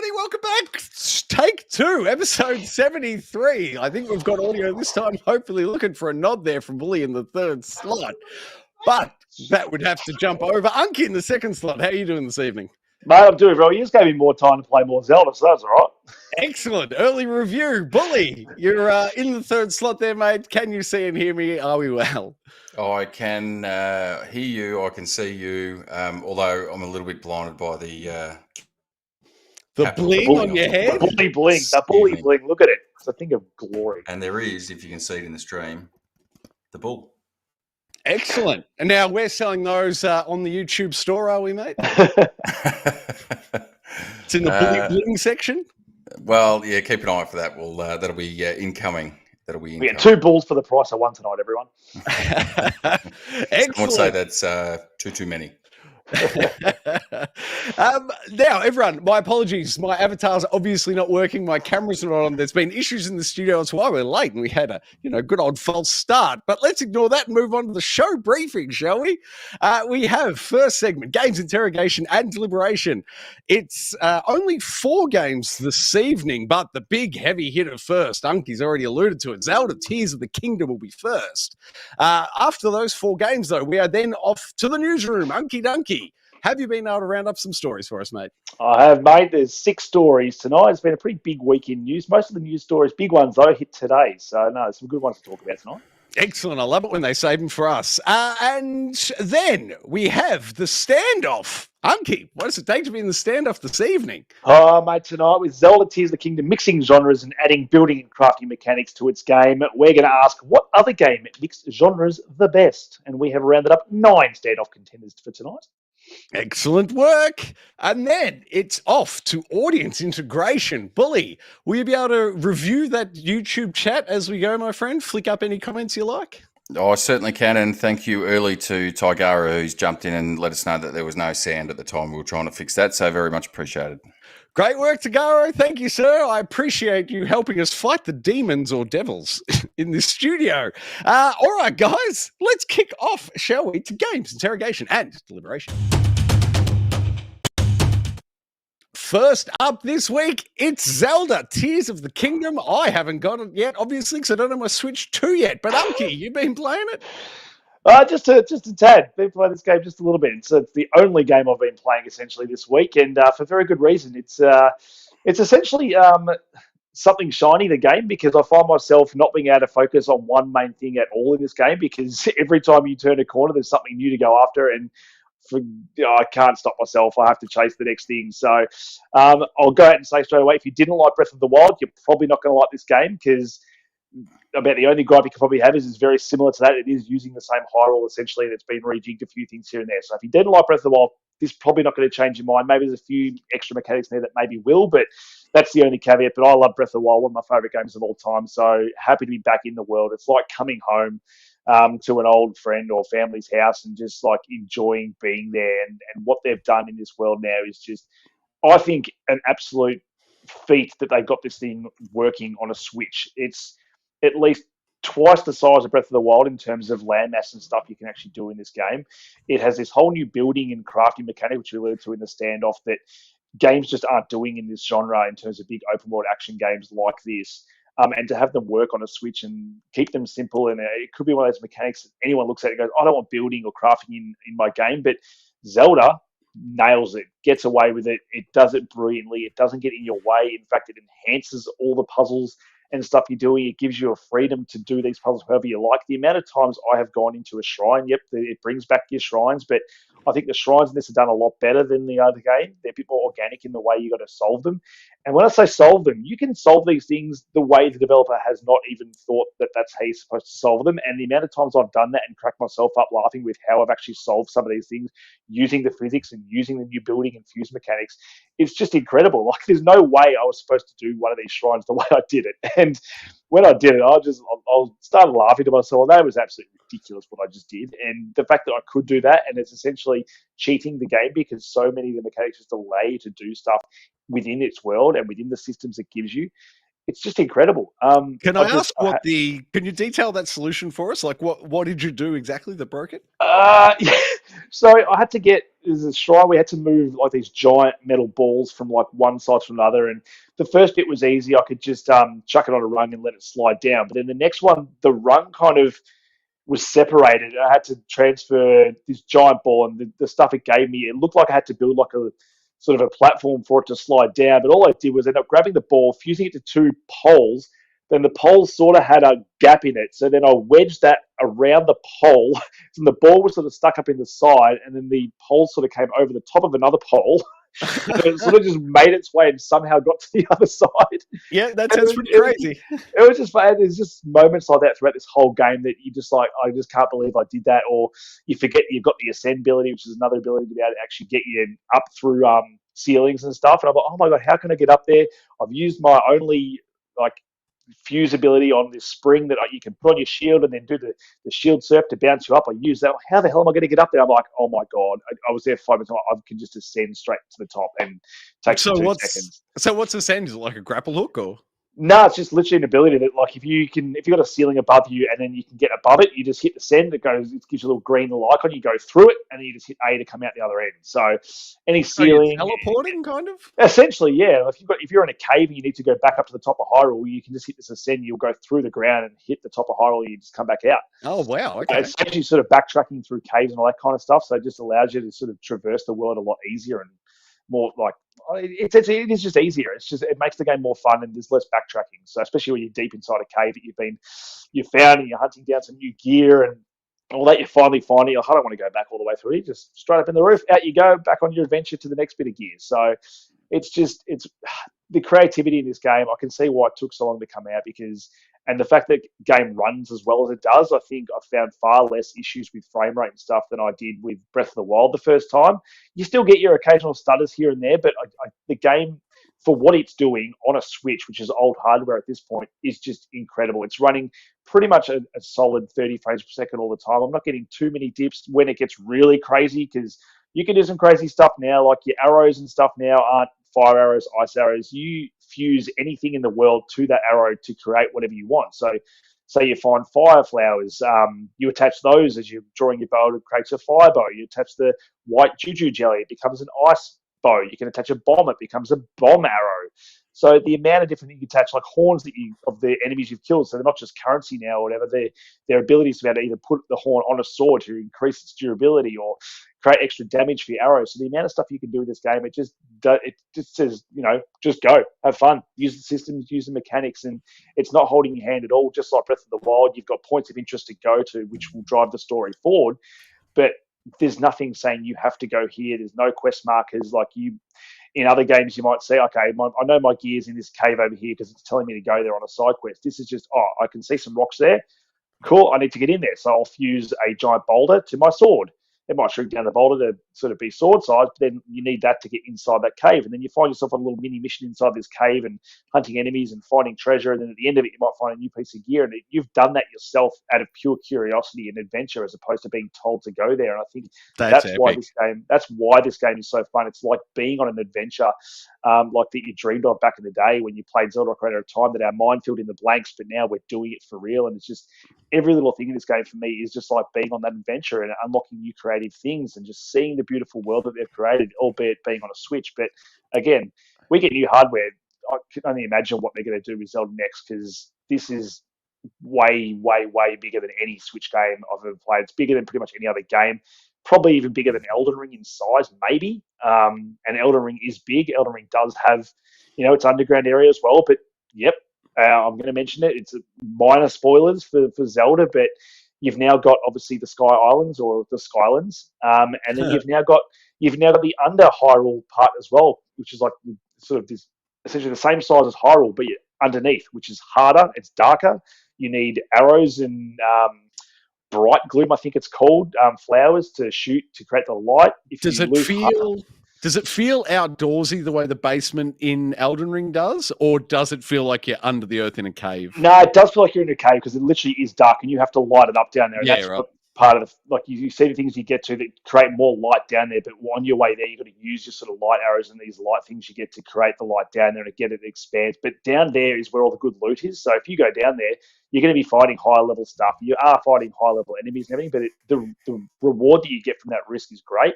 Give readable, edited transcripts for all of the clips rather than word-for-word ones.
everybody. Welcome back. Take 2, episode 73. I think we've got audio this time. Hopefully looking for a nod there from Bully in the third slot. But that would have to jump over. Unky in the second slot. How are you doing this evening? Mate, I'm doing well. You just gave me more time to play more Zelda, so that's all right. Excellent. Early review. Bully, you're in the third slot there, mate. Can you see and hear me? Are we well? I can hear you. I can see you, although I'm a little bit blinded by the bling on your head? The bully bling. Look at it. It's a thing of glory. And there is, if you can see it in the stream, the bull. Excellent. And now we're selling those on the YouTube store, are we, mate? It's in the bully bling section. Well, yeah, keep an eye out for that. Well, that'll be incoming. That'll be incoming. Yeah, 2 bulls for the price of 1 tonight, everyone. Excellent. I would say that's too many. Now, everyone, my apologies. My avatar's obviously not working. My camera's not on. There's been issues in the studio. That's why we're late, and we had a good old false start. But let's ignore that and move on to the show briefing, shall we? We have first segment, games, interrogation, and deliberation. It's only 4 games this evening, but the big heavy hitter first. Unky's already alluded to it. Zelda Tears of the Kingdom will be first. After those 4 games, though, we are then off to the newsroom. Unky Dunky. Have you been able to round up some stories for us, mate? I have, mate. There's 6 stories tonight. It's been a pretty big week in news. Most of the news stories, big ones, though, hit today. So, no, there's some good ones to talk about tonight. Excellent. I love it when they save them for us. And then we have the standoff. Unky, what does it take to be in the standoff this evening? Oh, mate, tonight with Zelda Tears of the Kingdom mixing genres and adding building and crafting mechanics to its game, we're going to ask what other game mixed genres the best? And we have rounded up 9 standoff contenders for tonight. Excellent work. And then it's off to audience integration. Bully, will you be able to review that YouTube chat as we go, my friend? Flick up any comments you like? Oh, I certainly can, and thank you early to Tigara, who's jumped in and let us know that there was no sound at the time. We were trying to fix that, so very much appreciated. Great work, Tagaro. Thank you, sir. I appreciate you helping us fight the demons or devils in this studio. All right, guys, let's kick off, shall we, to games, interrogation, and deliberation. First up this week, it's Zelda Tears of the Kingdom. I haven't got it yet, obviously, because I don't have my Switch 2 yet. But Unky, you've been playing it? Just a tad. Been playing this game just a little bit. It's the only game I've been playing essentially this week, and for very good reason. It's essentially something shiny, the game, because I find myself not being able to focus on one main thing at all in this game, because every time you turn a corner, there's something new to go after, and I can't stop myself. I have to chase the next thing. So I'll go out and say straight away, if you didn't like Breath of the Wild, you're probably not going to like this game, because about the only gripe you can probably have is it's very similar to that. It is using the same Hyrule, essentially, and it's been rejigged a few things here and there. So if you didn't like Breath of the Wild, this is probably not going to change your mind. Maybe there's a few extra mechanics there that maybe will, but that's the only caveat. But I love Breath of the Wild, one of my favourite games of all time. So happy to be back in the world. It's like coming home to an old friend or family's house and just like enjoying being there. And what they've done in this world now is just, I think, an absolute feat that they got this thing working on a Switch. It's at least twice the size of Breath of the Wild in terms of landmass and stuff you can actually do in this game. It has this whole new building and crafting mechanic, which we alluded to in the standoff, that games just aren't doing in this genre in terms of big open world action games like this. And to have them work on a Switch and keep them simple, and it could be one of those mechanics that anyone looks at and goes, I don't want building or crafting in my game, but Zelda nails it, gets away with it. It does it brilliantly. It doesn't get in your way. In fact, it enhances all the puzzles and stuff you're doing. It gives you a freedom to do these puzzles however you like. The amount of times I have gone into a shrine, yep, it brings back your shrines, but I think the shrines in this are done a lot better than the other game. They're a bit more organic in the way you got to solve them. And when I say solve them, you can solve these things the way the developer has not even thought that that's how you're supposed to solve them. And the amount of times I've done that and cracked myself up laughing with how I've actually solved some of these things using the physics and using the new building and fuse mechanics, it's just incredible. Like, there's no way I was supposed to do one of these shrines the way I did it. And when I did it, I started laughing to myself. That was absolutely ridiculous what I just did. And the fact that I could do that, and it's essentially cheating the game because so many of the mechanics just allow you to do stuff within its world and within the systems it gives you. It's just incredible. Can you detail that solution for us? Like, what did you do exactly that broke it? So I had to get there's a shrine. We had to move like these giant metal balls from like one side to another. And the first bit was easy. I could just chuck it on a rung and let it slide down. But then the next one, the rung kind of was separated. I had to transfer this giant ball, and the stuff it gave me, it looked like I had to build like a sort of a platform for it to slide down. But all I did was end up grabbing the ball, fusing it to two poles. Then the pole sort of had a gap in it. So then I wedged that around the pole. And the ball was sort of stuck up in the side. And then the pole sort of came over the top of another pole. And it sort of just made its way and somehow got to the other side. Yeah, that sounds pretty crazy. It was just fun. There's just moments like that throughout this whole game that you just like, I just can't believe I did that. Or you forget you've got the ascend ability, which is another ability to be able to actually get you up through ceilings and stuff. And I'm like, oh my God, how can I get up there? I've used my only like fuse ability on this spring that you can put on your shield and then do the shield surf to bounce you up. I use that. How the hell am I going to get up there? I'm like, oh my God. I was there for 5 minutes. I can just ascend straight to the top and take 2 seconds. So what's ascend? Is it like a grapple hook or? No, it's just literally an ability that, like, if you've got a ceiling above you and then you can get above it, you just hit the send. It gives you a little green icon. You go through it, and then you just hit A to come out the other end. So, any ceiling, teleporting, kind of. Essentially, yeah. If you're in a cave and you need to go back up to the top of Hyrule, you can just hit this ascend. You'll go through the ground and hit the top of Hyrule. And you just come back out. Oh wow! Okay. It's actually sort of backtracking through caves and all that kind of stuff. So it just allows you to sort of traverse the world a lot easier and more like. It is just easier. It makes the game more fun and there's less backtracking. So especially when you're deep inside a cave that you've found and you're hunting down some new gear and all that, you finally find it. I don't want to go back all the way through. You just straight up in the roof, out you go, back on your adventure to the next bit of gear. So it's the creativity in this game. I can see why it took so long to come out and the fact that the game runs as well as it does, I think I found far less issues with frame rate and stuff than I did with Breath of the Wild the first time. You still get your occasional stutters here and there, but the game, for what it's doing on a Switch, which is old hardware at this point, is just incredible. It's running pretty much a solid 30 frames per second all the time. I'm not getting too many dips when it gets really crazy because you can do some crazy stuff now, like your arrows and stuff now aren't fire arrows, ice arrows. You fuse anything in the world to that arrow to create whatever you want. So say you find fire flowers, you attach those as you're drawing your bow, it creates a fire bow. You attach the white juju jelly, it becomes an ice bow. You can attach a bomb, it becomes a bomb arrow. So the amount of different things you attach, like horns of the enemies you've killed, so they're not just currency now or whatever, their abilities to be able to either put the horn on a sword to increase its durability or create extra damage for your arrows. So the amount of stuff you can do in this game, it just says, just go, have fun, use the systems, use the mechanics, and it's not holding your hand at all. Just like Breath of the Wild, you've got points of interest to go to, which will drive the story forward. But there's nothing saying you have to go here. There's no quest markers like you. In other games, you might say, okay, I know my gear's in this cave over here because it's telling me to go there on a side quest. This is just, I can see some rocks there. Cool, I need to get in there. So I'll fuse a giant boulder to my sword. It might shrink down the boulder to sort of be sword size, but then you need that to get inside that cave. And then you find yourself on a little mini mission inside this cave and hunting enemies and finding treasure. And then at the end of it, you might find a new piece of gear. And you've done that yourself out of pure curiosity and adventure as opposed to being told to go there. And I think that's why this game is so fun. It's like being on an adventure like that you dreamed of back in the day when you played Zelda Ocarina of Time, that our mind filled in the blanks, but now we're doing it for real. And it's just every little thing in this game for me is just like being on that adventure and unlocking new creative things and just seeing the beautiful world that they've created, albeit being on a Switch. But again, we get new hardware. I can only imagine what they're going to do with Zelda next, because this is way, way, way bigger than any Switch game I've ever played. It's bigger than pretty much any other game. Probably even bigger than Elden Ring in size, maybe. And Elden Ring is big. Elden Ring does have, its underground area as well. But yep, I'm going to mention it. It's minor spoilers for Zelda, but you've now got obviously the Sky Islands or the Skylands, and then you've now got the under Hyrule part as well, which is like sort of this essentially the same size as Hyrule, but underneath, which is harder. It's darker. You need arrows and bright gloom, I think it's called, flowers to shoot to create the light. Does it feel outdoorsy the way the basement in Elden Ring does, or does it feel like you're under the earth in a cave? No, it does feel like you're in a cave because it literally is dark and you have to light it up down there. And that's right. Part of you see the things you get to that create more light down there, but on your way there, you've got to use your sort of light arrows and these light things you get to create the light down there and get it expands. But down there is where all the good loot is. So if you go down there, you're going to be fighting higher level stuff. You are fighting high level enemies and everything, but the reward that you get from that risk is great.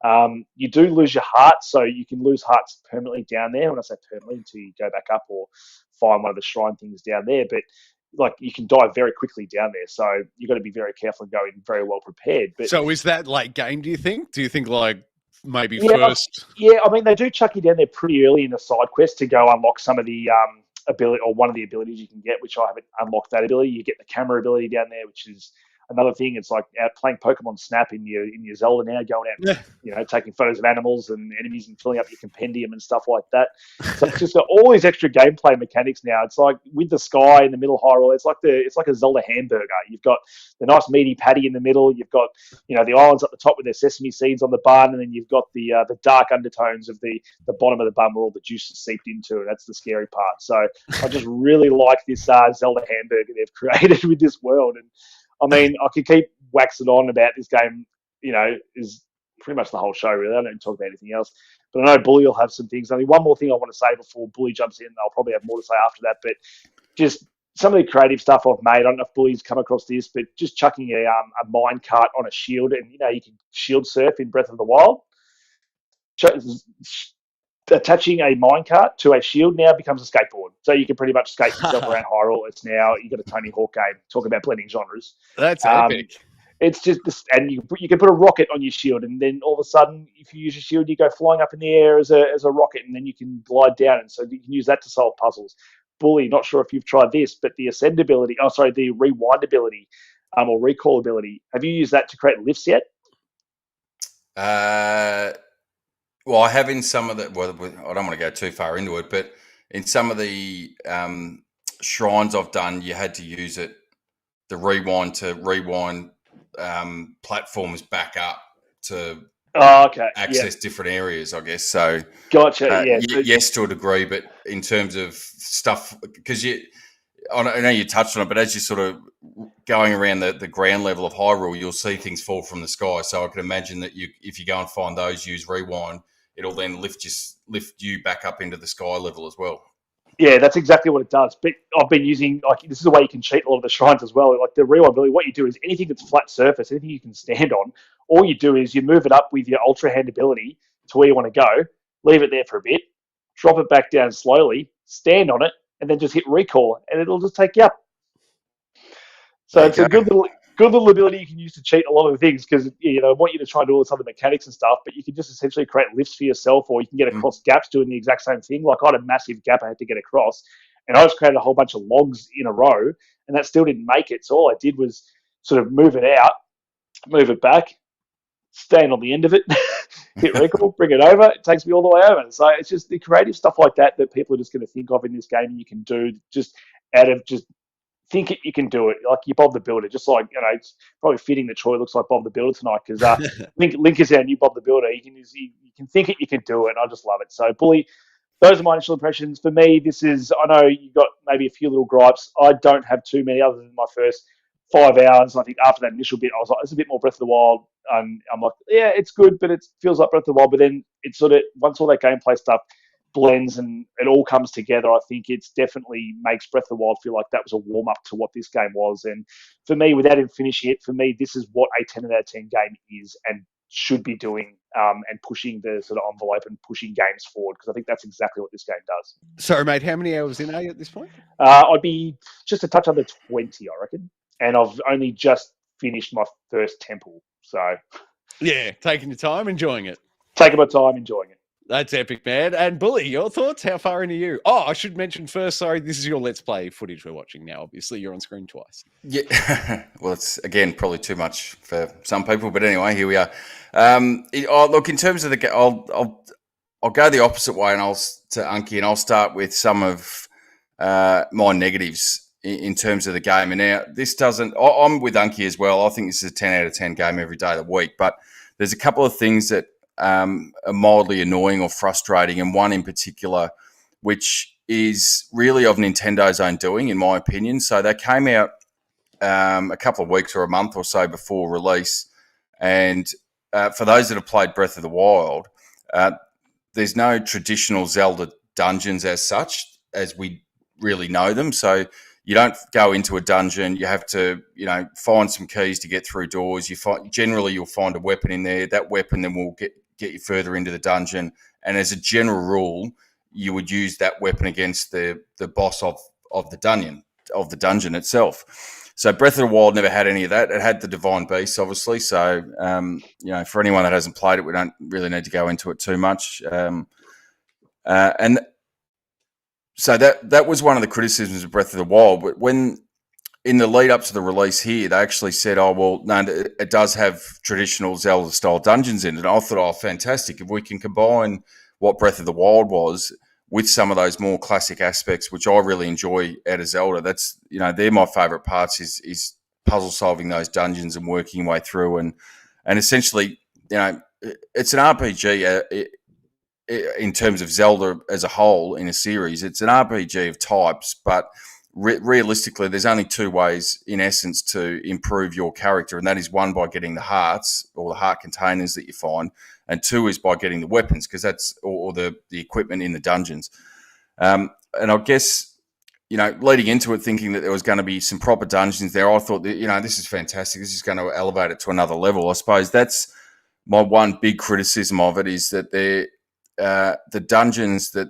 You do lose your heart, so you can lose hearts permanently down there. When I say permanently, until you go back up or find one of the shrine things down there. But like you can die very quickly down there, so you've got to be very careful and go in very well prepared. But so is that late game? Do you think? Like maybe yeah, first? yeah. I mean, they do chuck you down there pretty early in the side quest to go unlock some of the ability or one of the abilities you can get, which I haven't unlocked that ability. You get the camera ability down there, which is another thing. It's like playing Pokemon Snap in your Zelda now, going out, taking photos of animals and enemies and filling up your compendium and stuff like that. So it's just got all these extra gameplay mechanics now. It's like with the sky in the middle, Hyrule. It's like a Zelda hamburger. You've got the nice meaty patty in the middle. You've got the islands at the top with their sesame seeds on the bun, and then you've got the dark undertones of the bottom of the bun where all the juice is seeped into, and that's the scary part. So I just really like this Zelda hamburger they've created with this world. And I mean, I could keep waxing on about this game, is pretty much the whole show, really. I don't talk about anything else. But I know Bully will have some things. Only one more thing I want to say before Bully jumps in. I'll probably have more to say after that. But just some of the creative stuff I've made. I don't know if Bully's come across this, but just chucking a mine cart on a shield, and, you can shield surf in Breath of the Wild. Attaching a minecart to a shield now becomes a skateboard. So you can pretty much skate yourself around Hyrule. It's now, you got a Tony Hawk game. Talk about blending genres. That's epic. It's just this, and you can put a rocket on your shield, and then all of a sudden, if you use your shield, you go flying up in the air as a rocket, and then you can glide down, and so you can use that to solve puzzles. Bully, not sure if you've tried this, but the ascend ability, the rewind ability, or recall ability. Have you used that to create lifts yet? Well, I have in some of the. Well, I don't want to go too far into it, but in some of the shrines I've done, you had to use it, the rewind to rewind platforms back up to access different areas, I guess. So, gotcha. Yes, to a degree, but in terms of stuff, because I know you touched on it, but as you're sort of going around the ground level of Hyrule, you'll see things fall from the sky. So I can imagine that if you go and find those, use rewind, it'll then lift you back up into the sky level as well. Yeah, that's exactly what it does. But I've been using, this is a way you can cheat a lot of the shrines as well. Like the rewind ability, what you do is anything that's flat surface, anything you can stand on, all you do is you move it up with your ultra hand ability to where you want to go, leave it there for a bit, drop it back down slowly, stand on it, and then just hit recall, and it'll just take you up. So it's a good little ability you can use to cheat a lot of the things, because I want you to try and do all this other mechanics and stuff, but you can just essentially create lifts for yourself, or you can get across gaps doing the exact same thing. Like I had a massive gap I had to get across, and I just created a whole bunch of logs in a row, and that still didn't make it. So all I did was sort of move it out, move it back, stand on the end of it, hit recall, bring it over. It takes me all the way over. So it's just the creative stuff like that people are just going to think of in this game, and you can do just out of just think it, you can do it. Like you're Bob the Builder, just like, it's probably fitting that Troy looks like Bob the Builder tonight, because Link is our new Bob the Builder. You can think it, you can do it. And I just love it. So Bully, those are my initial impressions. For me, I know you got maybe a few little gripes. I don't have too many other than my first 5 hours. I think after that initial bit, I was like, it's a bit more Breath of the Wild. And I'm like, yeah, it's good, but it feels like Breath of the Wild. But then it's sort of, once all that gameplay stuff blends and it all comes together, I think it's definitely makes Breath of the Wild feel like that was a warm up to what this game was. And for me, without him finishing it, for me, this is what a 10 out of 10 game is and should be doing, and pushing the sort of envelope and pushing games forward, because I think that's exactly what this game does. Sorry, mate, how many hours in are you at this point? I'd be just a touch under 20, I reckon. And I've only just finished my first temple. So, yeah, taking your time, enjoying it. Taking my time, enjoying it. That's epic, man. And Bully, your thoughts? How far into you? Oh, I should mention first, sorry, this is your Let's Play footage we're watching now. Obviously, you're on screen twice. Yeah. Well, it's, again, probably too much for some people. But anyway, here we are. Look, in terms of I'll go the opposite way and to Unky, and I'll start with some of my negatives in terms of the game. And now, this doesn't... I'm with Unky as well. I think this is a 10 out of 10 game every day of the week. But there's a couple of things that are mildly annoying or frustrating, and one in particular, which is really of Nintendo's own doing, in my opinion. So they came out a couple of weeks or a month or so before release, and for those that have played Breath of the Wild, there's no traditional Zelda dungeons as such as we really know them. So you don't go into a dungeon. You have to, find some keys to get through doors. You'll find a weapon in there. That weapon then will get you further into the dungeon. And as a general rule, you would use that weapon against the boss of the dungeon itself. So Breath of the Wild never had any of that. It had the Divine Beast, obviously. So, for anyone that hasn't played it, we don't really need to go into it too much. And so that was one of the criticisms of Breath of the Wild. But when in the lead up to the release here, they actually said, "Oh well, no, it does have traditional Zelda style dungeons in it." And I thought, "Oh, fantastic! If we can combine what Breath of the Wild was with some of those more classic aspects, which I really enjoy out of Zelda, that's they're my favourite parts. Is puzzle solving those dungeons and working your way through, and essentially, it's an RPG." In terms of Zelda as a whole in a series, it's an RPG of types, but realistically, there's only two ways, in essence, to improve your character, and that is one by getting the hearts or the heart containers that you find, and two is by getting the weapons, because that's or the equipment in the dungeons. And I guess leading into it, thinking that there was going to be some proper dungeons there, I thought that this is fantastic. This is going to elevate it to another level. I suppose that's my one big criticism of it, is that the dungeons that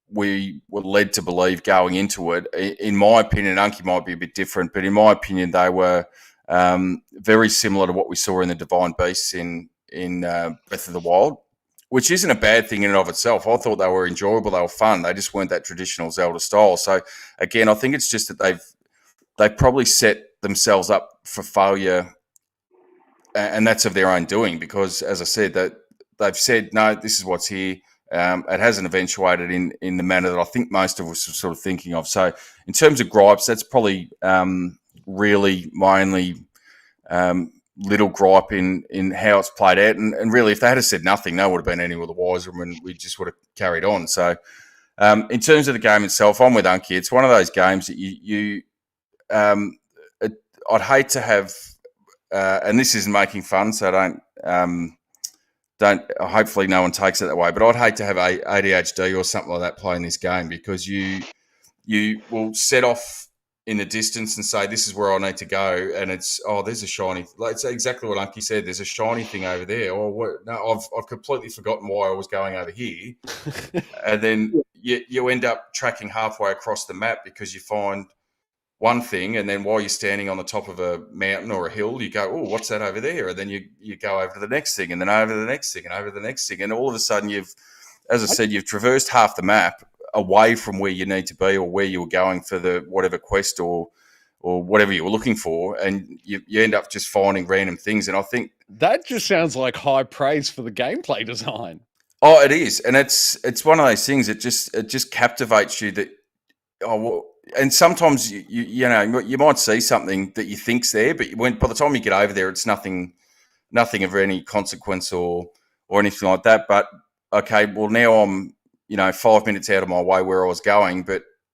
we were led to believe going into it, in my opinion, Unky might be a bit different, but in my opinion, they were very similar to what we saw in the Divine Beasts in Breath of the Wild, which isn't a bad thing in and of itself. I thought they were enjoyable, they were fun. They just weren't that traditional Zelda style. So again, I think it's just that they've probably set themselves up for failure, and that's of their own doing, because, as I said, that they've said, no, this is what's here. It hasn't eventuated in the manner that I think most of us are sort of thinking of. So in terms of gripes, that's probably really my only little gripe in how it's played out. And really, if they had said nothing, no one would have been any the wiser, and we just would have carried on. So in terms of the game itself, I'm with Unky. It's one of those games that I'd hate to have, and this isn't making fun, so don't. Hopefully, no one takes it that way. But I'd hate to have ADHD or something like that playing this game, because you will set off in the distance and say, "This is where I need to go," and it's there's a shiny. Like, it's exactly what Unky said. There's a shiny thing over there. Or no, I've completely forgotten why I was going over here, and then you end up tracking halfway across the map because you find one thing, and then while you're standing on the top of a mountain or a hill, you go, "Oh, what's that over there?" And then you go over to the next thing, and then over to the next thing, and over to the next thing, and all of a sudden you've traversed half the map away from where you need to be, or where you were going for the whatever quest or whatever you were looking for, and you end up just finding random things. And I think that just sounds like high praise for the gameplay design. Oh, it is, and it's one of those things that just captivates you. That and sometimes you might see something that you think's there, but by the time you get over there, it's nothing of any consequence or anything like that. But okay, well, now I'm 5 minutes out of my way where I was going,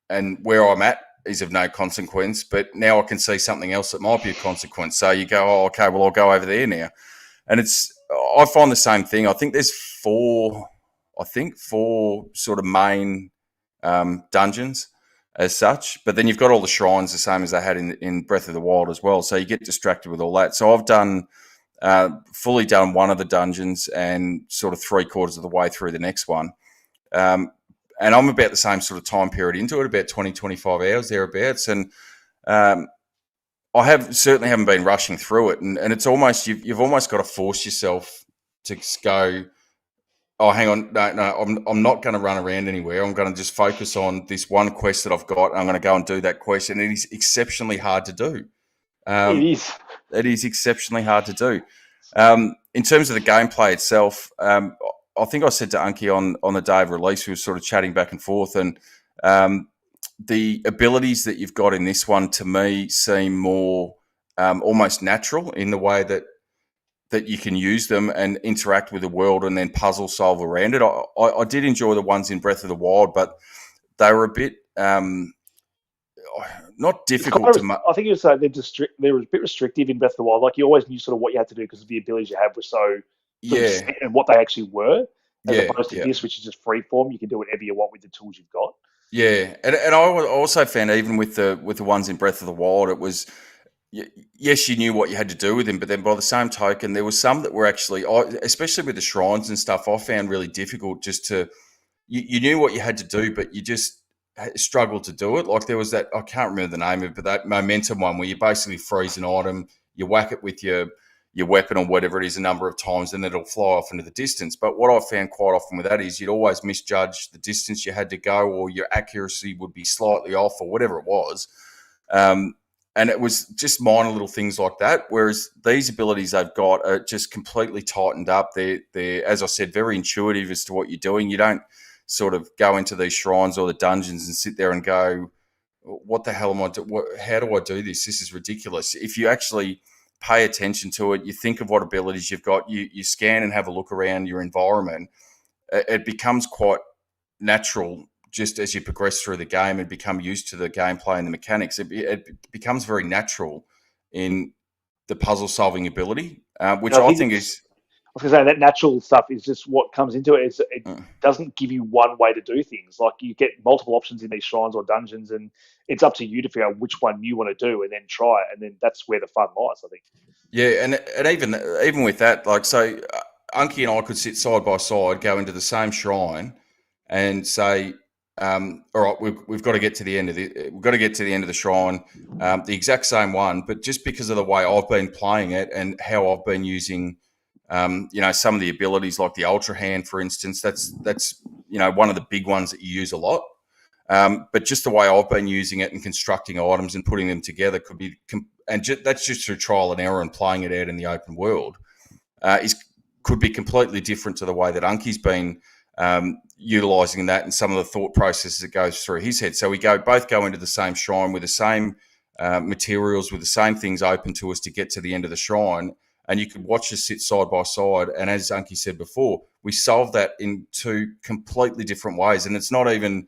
and where I'm at is of no consequence. But now I can see something else that might be a consequence. So you go, oh, okay, well, I'll go over there now, and I find the same thing. I think there's four sort of main dungeons as such, but then you've got all the shrines the same as they had in Breath of the Wild as well, so you get distracted with all that. So I've fully done one of the dungeons and sort of 3/4 of the way through the next one, and I'm about the same sort of time period into it, about 20-25 hours thereabouts, and I certainly haven't been rushing through it, and it's almost you've almost got to force yourself to go, oh, hang on, no, I'm not going to run around anywhere. I'm going to just focus on this one quest that I've got. I'm going to go and do that quest, and it is exceptionally hard to do. It is. It is exceptionally hard to do. In terms of the gameplay itself, I think I said to Unky on the day of release, we were sort of chatting back and forth, and the abilities that you've got in this one, to me, seem more almost natural in the way that you can use them and interact with the world and then puzzle solve around it. I did enjoy the ones in Breath of the Wild, but they were a bit not difficult to. I think you say they were a bit restrictive in Breath of the Wild. Like, you always knew sort of what you had to do because of the abilities you had were so set and what they actually were, as opposed to this, which is just free form. You can do whatever you want with the tools you've got. Yeah, and I also found, even with the ones in Breath of the Wild, it was yes, you knew what you had to do with him, but then by the same token, there was some that were actually, especially with the shrines and stuff, I found really difficult just to. You knew what you had to do, but you just struggled to do it. Like there was that, I can't remember the name of it, but that momentum one where you basically freeze an item, you whack it with your weapon or whatever it is a number of times, and it'll fly off into the distance. But what I found quite often with that is you'd always misjudge the distance you had to go, or your accuracy would be slightly off, or whatever it was. And it was just minor little things like that. Whereas these abilities they've got are just completely tightened up. They're, as I said, very intuitive as to what you're doing. You don't sort of go into these shrines or the dungeons and sit there and go, what the hell am I doing? How do I do this? This is ridiculous. If you actually pay attention to it, you think of what abilities you've got, you scan and have a look around your environment, it becomes quite natural just as you progress through the game and become used to the gameplay and the mechanics. It becomes very natural in the puzzle solving ability, which I think is. I was going to say that natural stuff is just what comes into it. Is it doesn't give you one way to do things. Like you get multiple options in these shrines or dungeons, and it's up to you to figure out which one you want to do and then try it. And then that's where the fun lies, I think. Yeah, and even with that, like so, Unky and I could sit side by side, go into the same shrine, and say, all right, we've got to get to the end of the shrine, the exact same one, but just because of the way I've been playing it and how I've been using, some of the abilities like the Ultra Hand, for instance, that's one of the big ones that you use a lot. But just the way I've been using it and constructing items and putting them together could be, that's just through trial and error and playing it out in the open world, could be completely different to the way that Unky's been utilising that and some of the thought processes that goes through his head. So we both go into the same shrine with the same materials, with the same things open to us to get to the end of the shrine. And you could watch us sit side by side. And as Unky said before, we solve that in two completely different ways. And it's not even,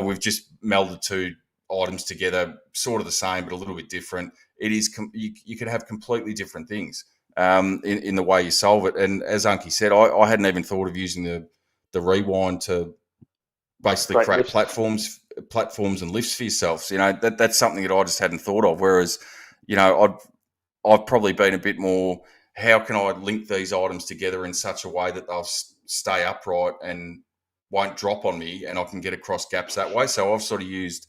we've just melded two items together, sort of the same, but a little bit different. It is, you could have completely different things in the way you solve it. And as Unky said, I hadn't even thought of using the rewind to basically create platforms and lifts for yourself. So, that's something that I just hadn't thought of. Whereas, I've probably been a bit more, how can I link these items together in such a way that they'll stay upright and won't drop on me and I can get across gaps that way. So I've sort of used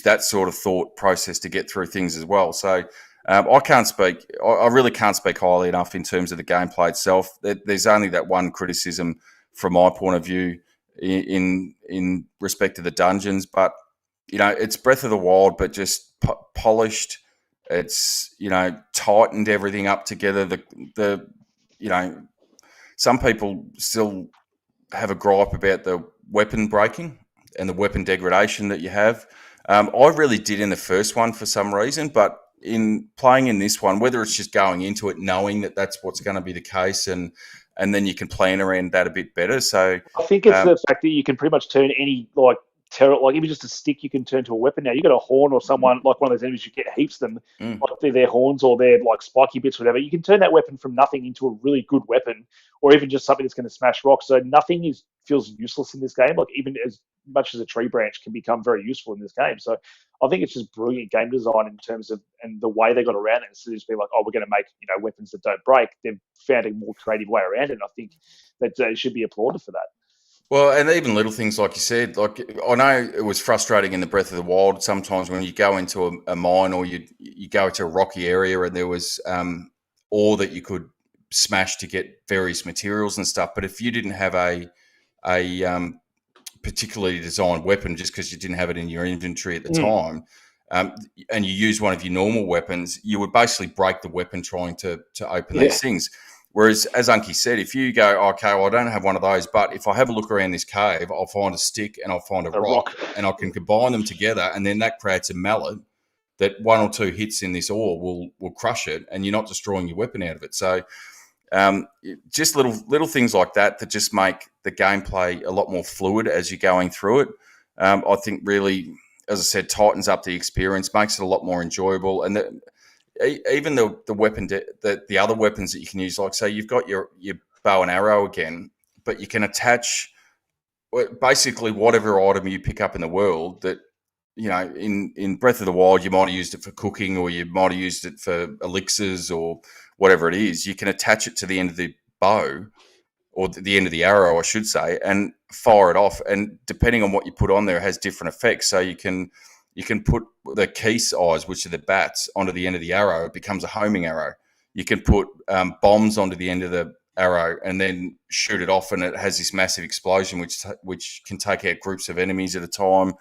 that sort of thought process to get through things as well. So I really can't speak highly enough in terms of the gameplay itself. There's only that one criticism from my point of view in respect to the dungeons, but it's Breath of the Wild, but just polished. It's tightened everything up together. Some people still have a gripe about the weapon breaking and the weapon degradation that you have. I really did in the first one for some reason, but in playing in this one, whether it's just going into it knowing that that's what's going to be the case, and then you can plan around that a bit better. So I think it's the fact that you can pretty much turn any even just a stick you can turn to a weapon now. You got a horn or someone like one of those enemies, you get heaps of them, like they're their horns or their like spiky bits, or whatever. You can turn that weapon from nothing into a really good weapon, or even just something that's going to smash rocks. So nothing feels useless in this game. Like even as much as a tree branch can become very useful in this game. So I think it's just brilliant game design in terms of and the way they got around it. Instead of just being like, oh, we're going to make weapons that don't break. They've found a more creative way around it. And I think that it should be applauded for that. Well, and even little things like you said, like I know it was frustrating in the Breath of the Wild sometimes when you go into a mine or you go to a rocky area and there was ore that you could smash to get various materials and stuff. But if you didn't have a particularly designed weapon just because you didn't have it in your inventory at the time, and you use one of your normal weapons, you would basically break the weapon trying to open these things. Whereas, as Unky said, if you go, okay, well, I don't have one of those, but if I have a look around this cave, I'll find a stick and I'll find a rock, and I can combine them together, and then that creates a mallet that one or two hits in this ore will crush it, and you're not destroying your weapon out of it. So just little things like that just make the gameplay a lot more fluid as you're going through it. I think really, as I said, tightens up the experience, makes it a lot more enjoyable, and even the weapon, the other weapons that you can use, like say you've got your bow and arrow again, but you can attach basically whatever item you pick up in the world that in Breath of the Wild, you might have used it for cooking, or you might have used it for elixirs or whatever it is. You can attach it to the end of the bow, or the end of the arrow, I should say, and fire it off. And depending on what you put on there, it has different effects. So you can put the Geese eyes, which are the bats, onto the end of the arrow. It becomes a homing arrow. You can put bombs onto the end of the arrow and then shoot it off, and it has this massive explosion, which can take out groups of enemies at a time.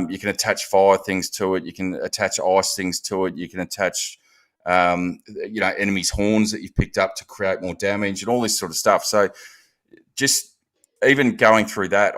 You can attach fire things to it. You can attach ice things to it. You can attach, enemies' horns that you've picked up to create more damage and all this sort of stuff. So just even going through that,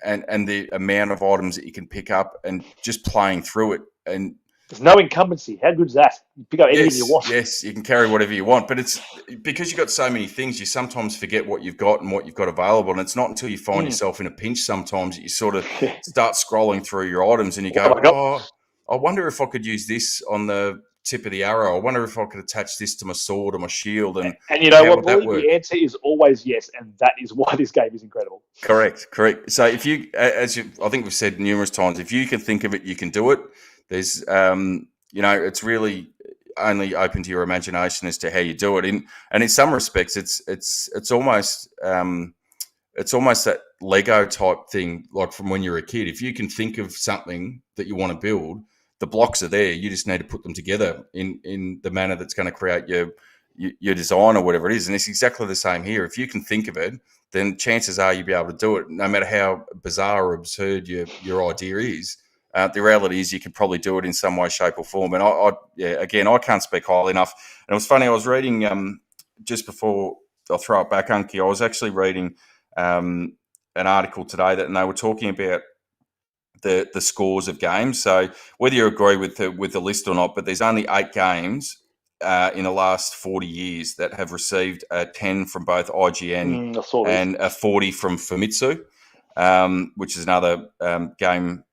and the amount of items that you can pick up, and just playing through it, and there's no incumbency. How good is that? You pick up anything you want. Yes, you can carry whatever you want. But it's because you've got so many things, you sometimes forget what you've got and what you've got available. And it's not until you find yourself in a pinch sometimes that you sort of start scrolling through your items and you go, I wonder if I could use this on the tip of the arrow. I wonder if I could attach this to my sword or my shield. And you know what, boy? The answer is always yes. And that is why this game is incredible. Correct. So if you, I think we've said numerous times, if you can think of it, you can do it. There's, it's really only open to your imagination as to how you do it. And in some respects, it's almost that Lego type thing, like from when you're a kid. If you can think of something that you want to build, the blocks are there. You just need to put them together in the manner that's going to create your design or whatever it is. And it's exactly the same here. If you can think of it, then chances are you'll be able to do it, no matter how bizarre or absurd your idea is. The reality is you can probably do it in some way, shape or form. And I can't speak highly enough. And it was funny, I was reading just before I'll throw it back, Unky, I was actually reading an article today and they were talking about the scores of games. So whether you agree with the list or not, but there's only 8 games in the last 40 years that have received a 10 from both IGN and a 40 from Famitsu, which is another game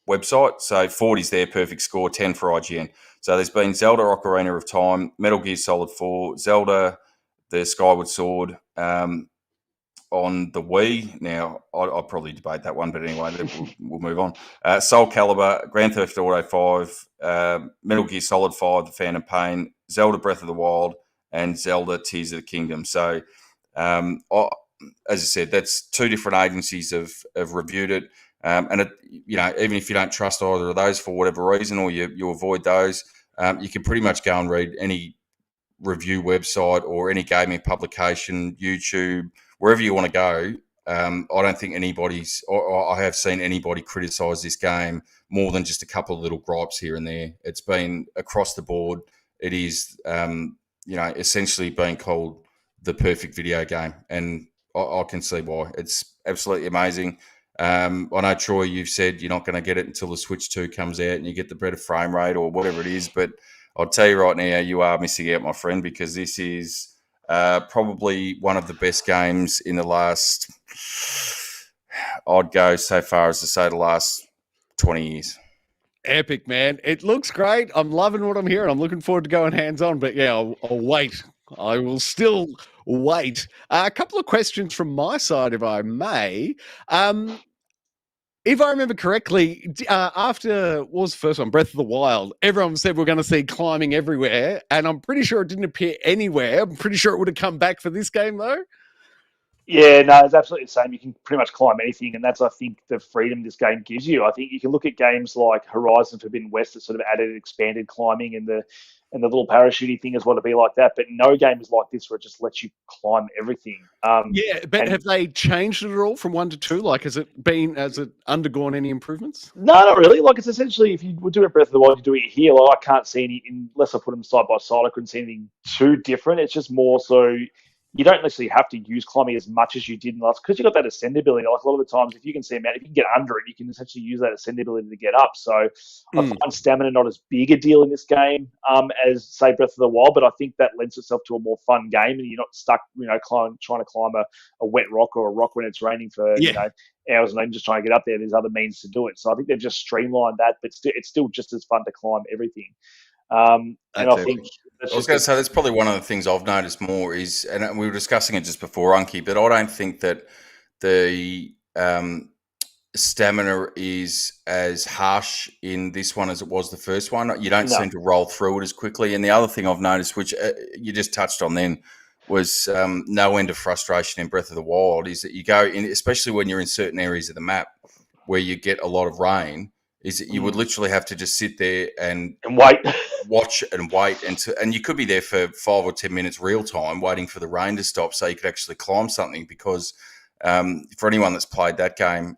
website. So 40 is their perfect score, 10 for IGN. So there's been Zelda Ocarina of Time, Metal Gear Solid 4, Zelda, the Skyward Sword on the Wii. Now, I'll probably debate that one, but anyway, we'll move on. Soul Calibur, Grand Theft Auto 5, Metal Gear Solid 5, The Phantom Pain, Zelda Breath of the Wild, and Zelda Tears of the Kingdom. So, as I said, that's 2 different agencies have reviewed it. And even if you don't trust either of those for whatever reason, or you avoid those, you can pretty much go and read any review website or any gaming publication, YouTube, wherever you want to go. I don't think I have seen anybody criticise this game more than just a couple of little gripes here and there. It's been across the board. It is, essentially being called the perfect video game, and I can see why. It's absolutely amazing. I know, Troy, you've said you're not going to get it until the Switch 2 comes out and you get the better frame rate or whatever it is, but I'll tell you right now, you are missing out, my friend, because this is probably one of the best games in the last, I'd go so far as to say the last 20 years. Epic, man. It looks great. I'm loving what I'm hearing. I'm looking forward to going hands-on, but yeah, I'll wait. I will still wait. A couple of questions from my side, if I may. If I remember correctly, after what was the first one, Breath of the Wild, everyone said we're going to see climbing everywhere, and I'm pretty sure it didn't appear anywhere. I'm pretty sure it would have come back for this game, though. Yeah, no, it's absolutely the same. You can pretty much climb anything, and that's, I think, the freedom this game gives you. I think you can look at games like Horizon Forbidden West that sort of added expanded climbing and the little parachutey thing as well to be like that. But no game is like this where it just lets you climb everything. Have they changed it at all from 1 to 2? Like, has it undergone any improvements? No, not really. Like, it's essentially, if you were doing Breath of the Wild, you're doing it here. Like, I can't see any, unless I put them side by side, I couldn't see anything too different. It's just more so you don't necessarily have to use climbing as much as you did in the last, because you've got that ascend ability. Like, a lot of the times, if you can see if you can get under it, you can essentially use that ascend ability to get up. So I find stamina not as big a deal in this game as, say, Breath of the Wild, but I think that lends itself to a more fun game, and you're not stuck, trying to climb a wet rock or a rock when it's raining for, hours and then just trying to get up there. There's other means to do it. So I think they've just streamlined that, but it's still just as fun to climb everything. And I think I was going to say that's probably one of the things I've noticed more is, and we were discussing it just before, Unky, but I don't think that the stamina is as harsh in this one as it was the first one. You don't No. seem to roll through it as quickly. And the other thing I've noticed, which you just touched on then, was no end of frustration in Breath of the Wild, is that you go in, especially when you're in certain areas of the map where you get a lot of rain, is that you would literally have to just sit there and wait. watch and wait, and you could be there for 5 or 10 minutes real time waiting for the rain to stop so you could actually climb something. Because for anyone that's played that game,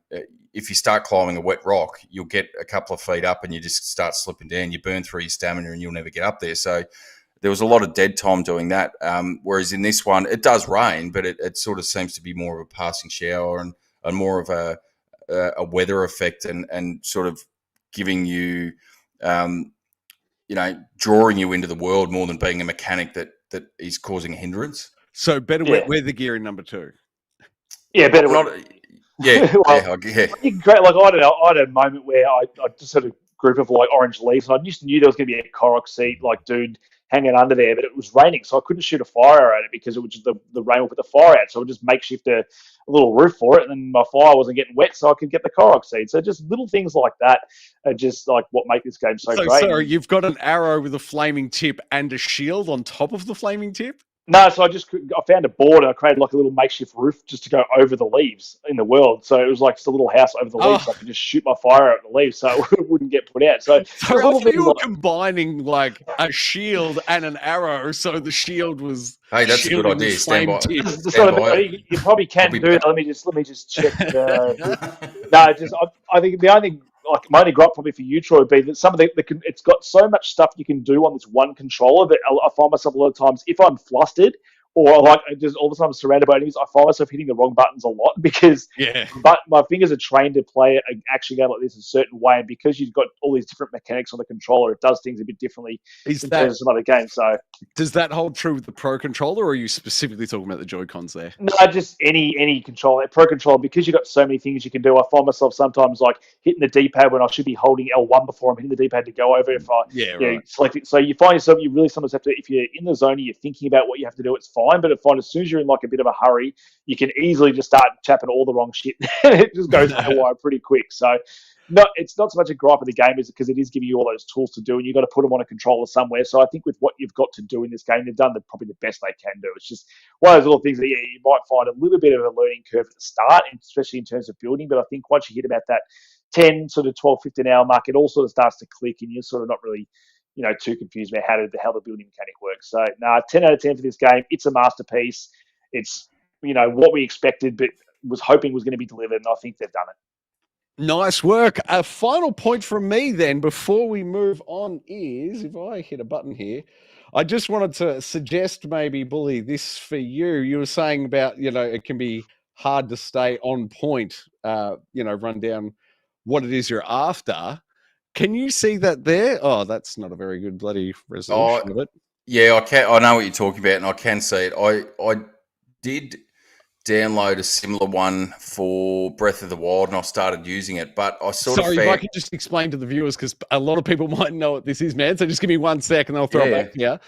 if you start climbing a wet rock, you'll get a couple of feet up and you just start slipping down. You burn through your stamina and you'll never get up there. So there was a lot of dead time doing that. Whereas in this one, it does rain, but it sort of seems to be more of a passing shower and more of a weather effect and sort of giving you, drawing you into the world more than being a mechanic that is causing a hindrance. So better wet weather gear in number 2. Yeah, better. Yeah, well, yeah. Great. Like I don't know. I had a moment where I just had a group of like orange leaves, and I just knew there was going to be a Korok seed like dude hanging under there, but it was raining, so I couldn't shoot a fire at it because it was just the rain would put the fire out. So I would just makeshift a little roof for it, and then my fire wasn't getting wet, so I could get the Korok seed. So just little things like that are just like what make this game so great. So you've got an arrow with a flaming tip and a shield on top of the flaming tip? No, so I found a board and I created like a little makeshift roof just to go over the leaves in the world. So it was like just a little house over the leaves. So I could just shoot my fire out the leaves so it wouldn't get put out. So you were combining like a shield and an arrow, so the shield was. Hey, that's a good idea. Stand by. You probably can do that. Let me just check. I think the only thing, like my only gripe probably for you, Troy, would be that some of it's got so much stuff you can do on this one controller that I find myself a lot of times, if I'm flustered or like just all the time surrounded by enemies, I find myself hitting the wrong buttons a lot because but my fingers are trained to play an action game like this a certain way, and because you've got all these different mechanics on the controller, it does things a bit differently compared to some other games. So does that hold true with the Pro controller, or are you specifically talking about the Joy-Cons there? No, just any controller. Pro controller, because you've got so many things you can do, I find myself sometimes like hitting the D-pad when I should be holding L1 before I'm hitting the D-pad to go over. If I select it. So you find yourself, you really sometimes have to, if you're in the zone and you're thinking about what you have to do, it's fine. But I find as soon as you're in like a bit of a hurry, you can easily just start chapping all the wrong shit. It just goes haywire pretty quick. So it's not so much a gripe of the game is because it is giving you all those tools to do, and you've got to put them on a controller somewhere. So I think with what you've got to do in this game, they've done probably the best they can do. It's just one of those little things that you might find a little bit of a learning curve at the start, especially in terms of building. But I think once you hit about that 10, sort of 12, 15 hour mark, it all sort of starts to click, and you're sort of not really too confused about how the building mechanic works. So 10 out of 10 for this game. It's a masterpiece. It's what we expected, but was hoping was going to be delivered, and I think they've done it. Nice work. A final point from me then before we move on is, if I hit a button here, I just wanted to suggest maybe, Bully, this for you. You were saying about, it can be hard to stay on point, run down what it is you're after. Can you see that there? Oh, that's not a very good bloody resolution of it. Yeah, I can. I know what you're talking about, and I can see it. I did download a similar one for Breath of the Wild, and I started using it, but I Sorry, if I can just explain to the viewers, because a lot of people might know what this is, man. So just give me 1 sec and I'll throw it back here.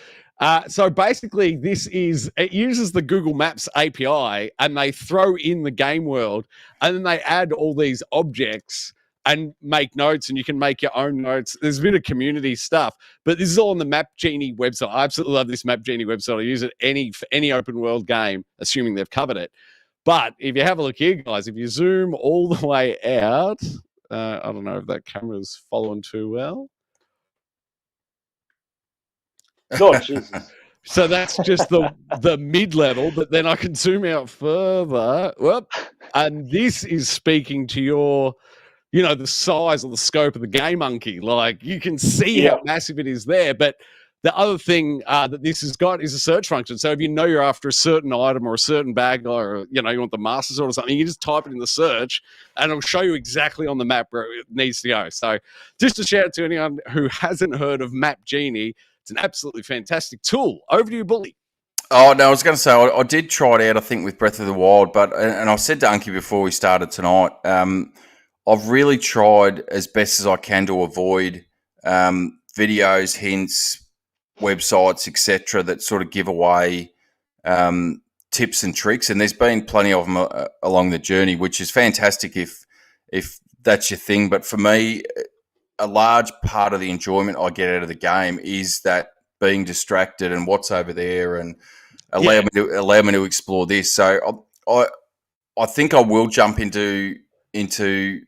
So basically, it uses the Google Maps API, and they throw in the game world, and then they add all these objects and make notes, and you can make your own notes. There's a bit of community stuff, but this is all on the Map Genie website. I absolutely love this Map Genie website. I use it for any open world game, assuming they've covered it. But if you have a look here, guys, if you zoom all the way out, I don't know if that camera's following too well. Oh, Jesus. So that's just the mid-level, but then I can zoom out further. Whoop, and this is speaking to your, the size or the scope of the game monkey. Like, you can see how massive it is there, but the other thing that this has got is a search function. So if you're after a certain item or a certain bag, or you want the Master Sword or something, you just type it in the search, and it'll show you exactly on the map where it needs to go. So just to shout out to anyone who hasn't heard of Map Genie, it's an absolutely fantastic tool. Over to you, Bully. Oh, no, I was going to say, I did try it out, I think, with Breath of the Wild, and I said to Unky before we started tonight, I've really tried as best as I can to avoid videos, hints, websites, etc., that sort of give away tips and tricks, and there's been plenty of them along the journey, which is fantastic if if that's your thing. But for me, a large part of the enjoyment I get out of the game is that being distracted and what's over there, and allow me to explore this. So I think I will jump into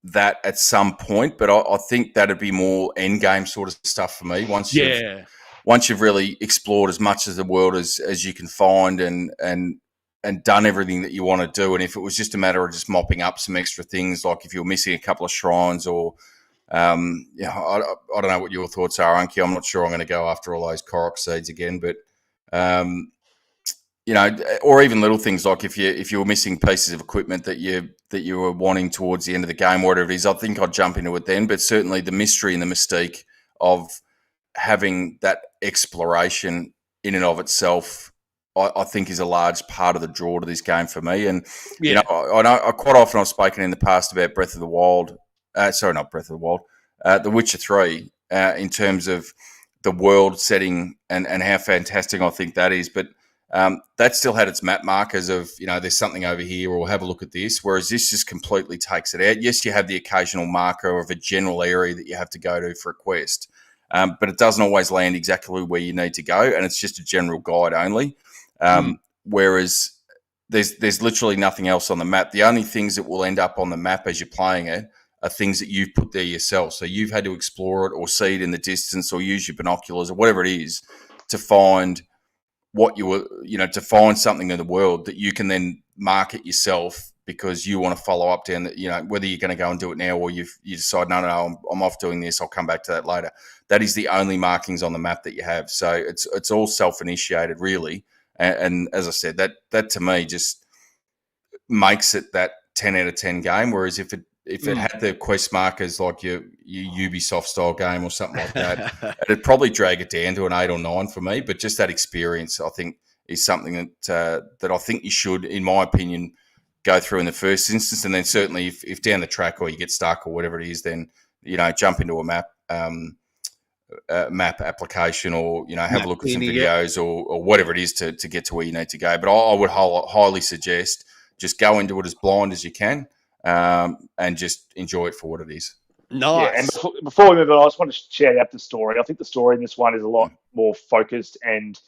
that at some point, but I think that'd be more end game sort of stuff for me. Once you've really explored as much of the world as you can find, and done everything that you want to do. And if it was just a matter of just mopping up some extra things, like if you're missing a couple of shrines, or I don't know what your thoughts are, Unky. I'm not sure I'm going to go after all those Korok seeds again, but or even little things like if you were missing pieces of equipment that you were wanting towards the end of the game, whatever it is, I think I'd jump into it then. But certainly the mystery and the mystique of having that exploration in and of itself, I think is a large part of the draw to this game for me. And I know quite often I've spoken in the past about Breath of the Wild. Sorry, not Breath of the Wild. The Witcher 3, in terms of the world setting and how fantastic I think that is. But that still had its map markers of, there's something over here, or have a look at this, whereas this just completely takes it out. Yes, you have the occasional marker of a general area that you have to go to for a quest, but it doesn't always land exactly where you need to go, and it's just a general guide only. Whereas there's literally nothing else on the map. The only things that will end up on the map as you're playing it are things that you've put there yourself. So you've had to explore it, or see it in the distance, or use your binoculars, or whatever it is, to find what you were, to find something in the world that you can then market yourself, because you want to follow up down that, whether you're going to go and do it now, or you decide, no, I'm off doing this, I'll come back to that later. That is the only markings on the map that you have. So it's all self-initiated, really. And as I said, that to me just makes it that 10 out of 10 game. Whereas if it had the quest markers like your Ubisoft style game or something like that, it'd probably drag it down to an 8 or 9 for me. But just that experience, I think, is something that I think you should, in my opinion, go through in the first instance. And then certainly if down the track, or you get stuck or whatever it is, then, jump into a map application, or have a look at some videos, or whatever it is to get to where you need to go. But I would highly suggest just go into it as blind as you can, and just enjoy it for what it is. Nice. Yeah, and before we move on, I just want to shout out the story. I think the story in this one is a lot more focused, and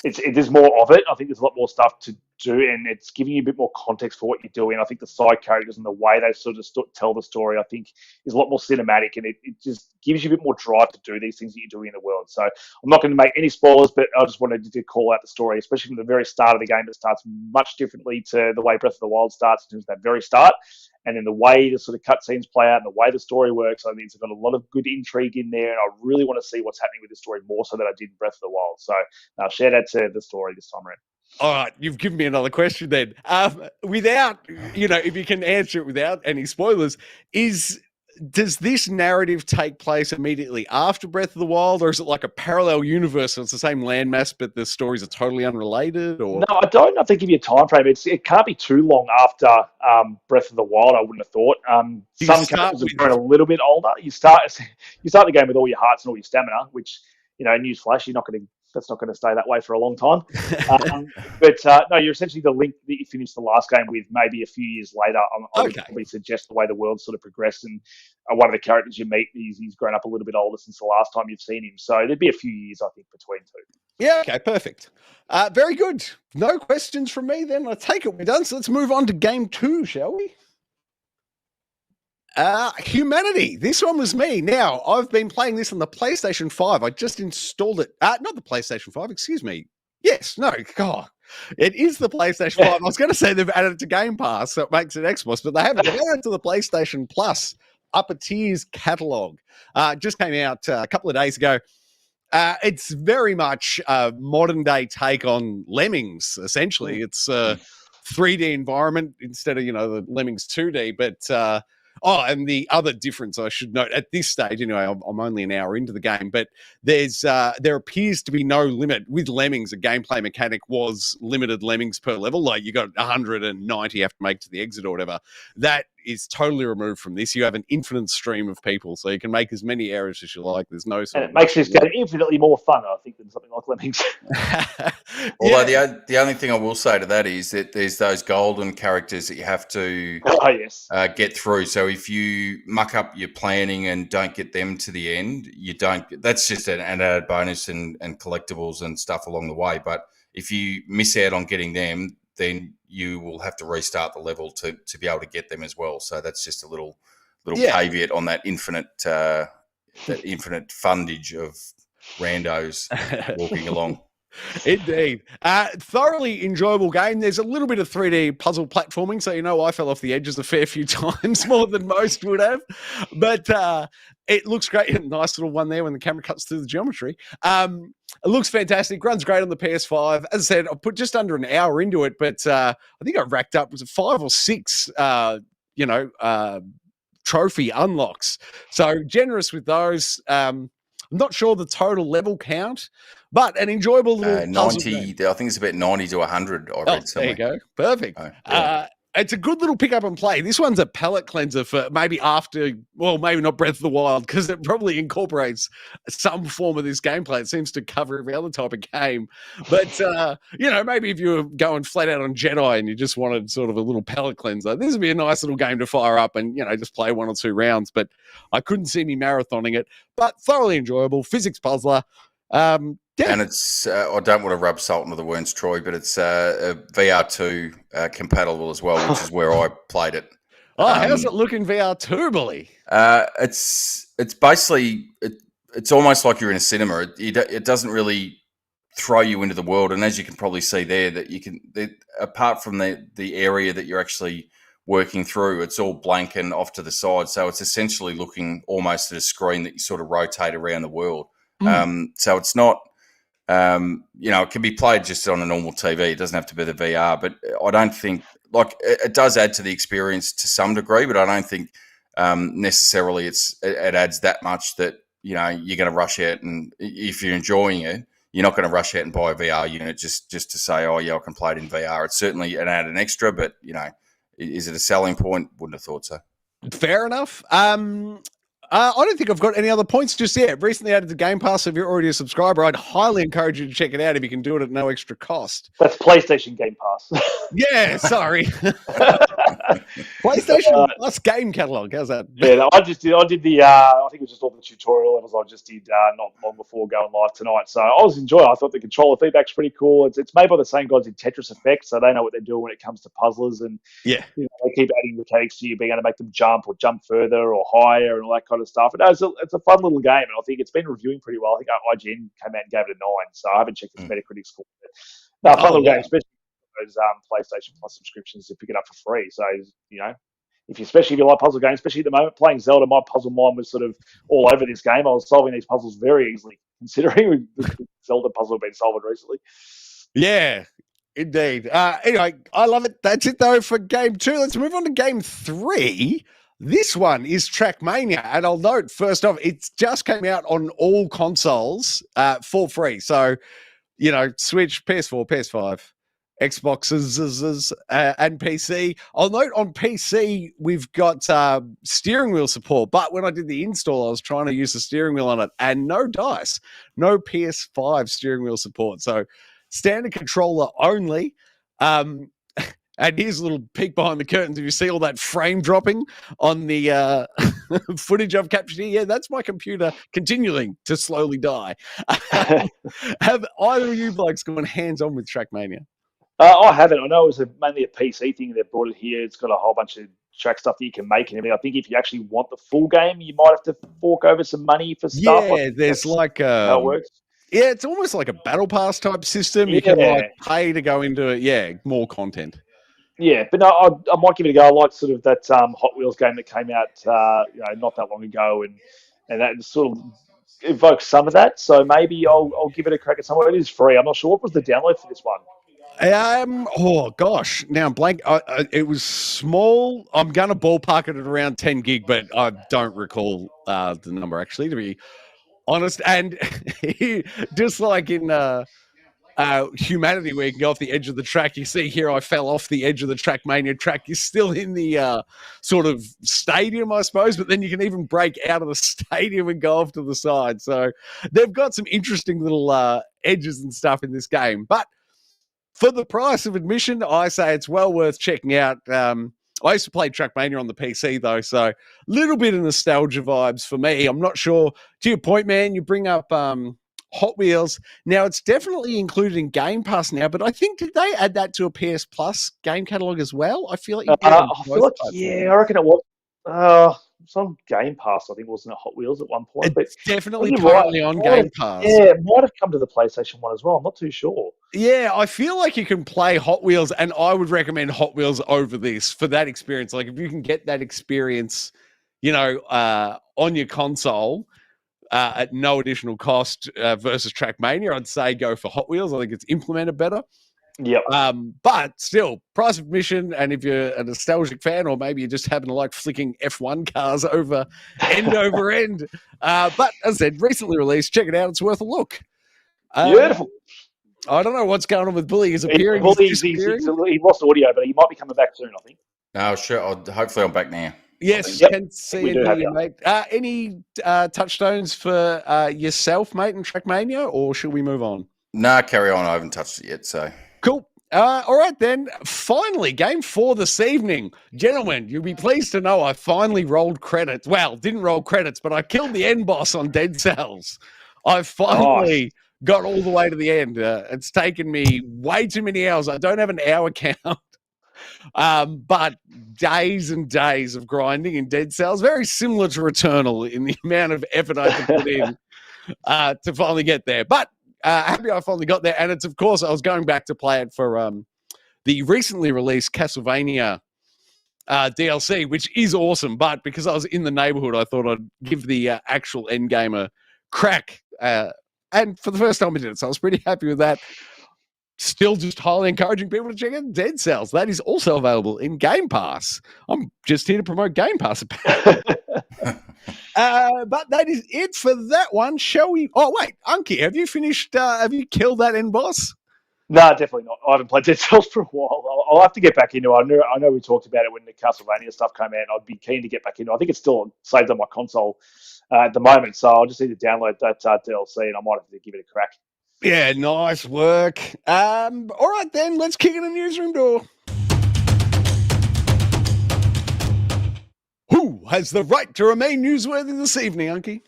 there's more of it. I think there's a lot more stuff to do, and it's giving you a bit more context for what you're doing. I think the side characters and the way they sort of tell the story, I think, is a lot more cinematic, and it just gives you a bit more drive to do these things that you're doing in the world. So I'm not going to make any spoilers, but I just wanted to call out the story, especially from the very start of the game. It starts much differently to the way Breath of the Wild starts in terms of that very start. And then the way the sort of cutscenes play out and the way the story works, I think it's got a lot of good intrigue in there. And I really want to see what's happening with the story more so than I did in Breath of the Wild. So shout out to the story this time around. All right, you've given me another question then. Without, if you can answer it without any spoilers, does this narrative take place immediately after Breath of the Wild, or is it like a parallel universe? So it's the same landmass, but the stories are totally unrelated? Or no, I don't know if they give you a time frame. It can't be too long after Breath of the Wild, I wouldn't have thought. Some characters are growing a little bit older. You start the game with all your hearts and all your stamina, which, newsflash, that's not going to stay that way for a long time. No, you're essentially the link that you finished the last game with, maybe a few years later. I would probably suggest the way the world sort of progressed, and one of the characters you meet, he's grown up a little bit older since the last time you've seen him. So there'd be a few years, I think, between two. Yeah, okay, perfect. Very good. No questions from me then. I take it we're done. So let's move on to game 2, shall we? Humanity. This one was me. Now, I've been playing this on the PlayStation 5. I just installed it. Not the PlayStation 5, excuse me. Yes, no, God. It is the PlayStation 5. I was going to say they've added it to Game Pass, so it makes it Xbox, but they haven't. They've added it to the PlayStation Plus Upper Tiers catalog. Just came out a couple of days ago. It's very much a modern-day take on Lemmings, essentially. It's a 3D environment instead of, the Lemmings 2D, but... and the other difference I should note at this stage, anyway, I'm only an hour into the game, but there appears to be no limit. With Lemmings, a gameplay mechanic was limited Lemmings per level. Like you got 190 you have to make to the exit or whatever. That is totally removed from this. You have an infinite stream of people, so you can make as many errors as you like. There's no sort And of it makes rush. this game infinitely more fun, I think, than something like Lemmings. Although Yeah. the only thing I will say to that is that there's those golden characters that you have to Oh, yes. get through. So if you muck up your planning and don't get them to the end, you don't. That's just an added bonus and collectibles and stuff along the way. But if you miss out on getting them, then you will have to restart the level to be able to get them as well. So that's just a little caveat on that infinite fundage of randos walking along. Indeed. Thoroughly enjoyable game. There's a little bit of 3D puzzle platforming, so I fell off the edges a fair few times, more than most would have. But it looks great. Nice little one there when the camera cuts through the geometry. It looks fantastic. Runs great on the PS5. As I said, I put just under an hour into it, but I think I racked up, was it 5 or 6, trophy unlocks. So generous with those. I'm not sure the total level count, but an enjoyable little 90. I think it's about 90 to 100. I read somewhere. There you go. Perfect. Oh, yeah. It's a good little pick up and play. This one's a palate cleanser for maybe maybe not Breath of the Wild, because it probably incorporates some form of this gameplay. It seems to cover every other type of game. But, maybe if you were going flat out on Jedi and you just wanted sort of a little palate cleanser, this would be a nice little game to fire up and, just play 1 or 2 rounds. But I couldn't see me marathoning it. But thoroughly enjoyable. Physics puzzler. Yeah. And it's, I don't want to rub salt into the wounds, Troy, but it's VR2 compatible as well, which is where I played it. How's it look in VR2, Billy? It's basically, it's almost like you're in a cinema. It doesn't really throw you into the world. And as you can probably see there, apart from the area that you're actually working through, it's all blank and off to the side. So it's essentially looking almost at a screen that you sort of rotate around the world. So it's not, it can be played just on a normal TV. It doesn't have to be the VR, but I don't think, it does add to the experience to some degree, but I don't think necessarily it adds that much that, you're going to rush out, and if you're enjoying it, you're not going to rush out and buy a VR unit just to say, oh yeah, I can play it in VR. It's certainly an added extra, but is it a selling point? Wouldn't have thought so. Fair enough. I don't think I've got any other points just yet. Recently added to Game Pass. If you're already a subscriber, I'd highly encourage you to check it out if you can do it at no extra cost. That's PlayStation Game Pass. Yeah, sorry. PlayStation Plus game catalog. How's that? Yeah, no, I did the, I think it was just all the tutorial levels I just did not long before going live tonight. So I was enjoying it. I thought the controller feedback's pretty cool. It's made by the same guys in Tetris Effect, so they know what they're doing when it comes to puzzlers. And yeah, they keep adding mechanics to you, being able to make them jump or jump further or higher and all that kind of stuff. But no, it's a fun little game, and I think it's been reviewing pretty well. I think IGN came out and gave it a 9, so I haven't checked its Metacritic score. No, fun little game, especially those PlayStation Plus subscriptions to pick it up for free. So, especially if you like puzzle games, especially at the moment, playing Zelda, my puzzle mind was sort of all over this game. I was solving these puzzles very easily, considering the Zelda puzzle been solved recently. Yeah, indeed. Anyway, I love it. That's it, though, for Game 2. Let's move on to Game 3. This one is Trackmania, and I'll note, first off, it just came out on all consoles for free. So, Switch, PS4, PS5, Xboxes, and PC. I'll note on PC, we've got steering wheel support, but when I did the install, I was trying to use the steering wheel on it, and no dice, no PS5 steering wheel support. So, standard controller only. And here's a little peek behind the curtains. If you see all that frame dropping on the footage I've captured here, yeah, that's my computer continuing to slowly die. Have either of you blokes gone hands-on with Trackmania? I haven't. I know it was mainly a PC thing. They brought it here. It's got a whole bunch of track stuff that you can make and everything. I think if you actually want the full game, you might have to fork over some money for stuff. Yeah, there's like how it works. Yeah, it's almost like a battle pass type system. You can pay to go into it. Yeah, more content. Yeah, but no, I might give it a go. I like sort of that Hot Wheels game that came out, not that long ago, and that sort of evokes some of that. So maybe I'll give it a crack at some. It is free. I'm not sure what was the download for this one. Oh gosh, now I'm blank. It was small. I'm gonna ballpark it at around 10 gig, but I don't recall the number actually, to be honest. And just like in humanity where you can go off the edge of the track. You see here, I fell off the edge of the Trackmania track. You're still in the sort of stadium, I suppose, but then you can even break out of the stadium and go off to the side. So they've got some interesting little edges and stuff in this game. But for the price of admission, I say it's well worth checking out. I used to play Trackmania on the PC, though, so a little bit of nostalgia vibes for me. I'm not sure. To your point, man, you bring up Hot Wheels. Now, it's definitely included in Game Pass now, but I think, did they add that to a PS Plus game catalog as well? I feel like you get it on I feel both like, platforms. I reckon it was. Some Game Pass, I think, wasn't it Hot Wheels at one point? It's But definitely you're right. currently on It might Game have- Pass. Yeah, it might have come to the PlayStation 1 as well. I'm not too sure. Yeah, I feel like you can play Hot Wheels, and I would recommend Hot Wheels over this for that experience. Like, if you can get that experience, on your console at no additional cost versus Trackmania, I'd say go for Hot Wheels. I think it's implemented better. Yep. But still, price of admission, and if you're a nostalgic fan, or maybe you just happen to like flicking F1 cars over end over end. But as I said, recently released, check it out. It's worth a look. Beautiful. I don't know what's going on with Bully. He's appearing. He's he lost audio, but he might be coming back soon, I think. No, sure. Hopefully I'm back now. Yes, Yep. can see We do it have here, you. mate. Any touchstones for yourself, mate, in Trackmania, or should we move on? Nah, carry on. I haven't touched it yet, so. Cool. All right, then. Finally, game 4 this evening. Gentlemen, you'll be pleased to know I finally rolled credits. Well, didn't roll credits, but I killed the end boss on Dead Cells. I finally got all the way to the end. It's taken me way too many hours. I don't have an hour count. But days and days of grinding in Dead Cells, very similar to Returnal in the amount of effort I had to put in to finally get there. But happy I finally got there. And it's, of course, I was going back to play it for the recently released Castlevania DLC, which is awesome. But because I was in the neighborhood, I thought I'd give the actual end game a crack. And for the first time I did it, so I was pretty happy with that. Still just highly encouraging people to check out Dead Cells. That is also available in Game Pass. I'm just here to promote Game Pass. But that is it for that one. Shall we? Oh, wait, Unky, have you finished? Have you killed that end boss? No, definitely not. I haven't played Dead Cells for a while. I'll have to get back into it. I know we talked about it when the Castlevania stuff came out. I'd be keen to get back into it. I think it's still saved on my console at the moment, so I'll just need to download that DLC, and I might have to give it a crack. Yeah, nice work. All right, then, let's kick in the newsroom door. Who has the right to remain newsworthy this evening, Unky?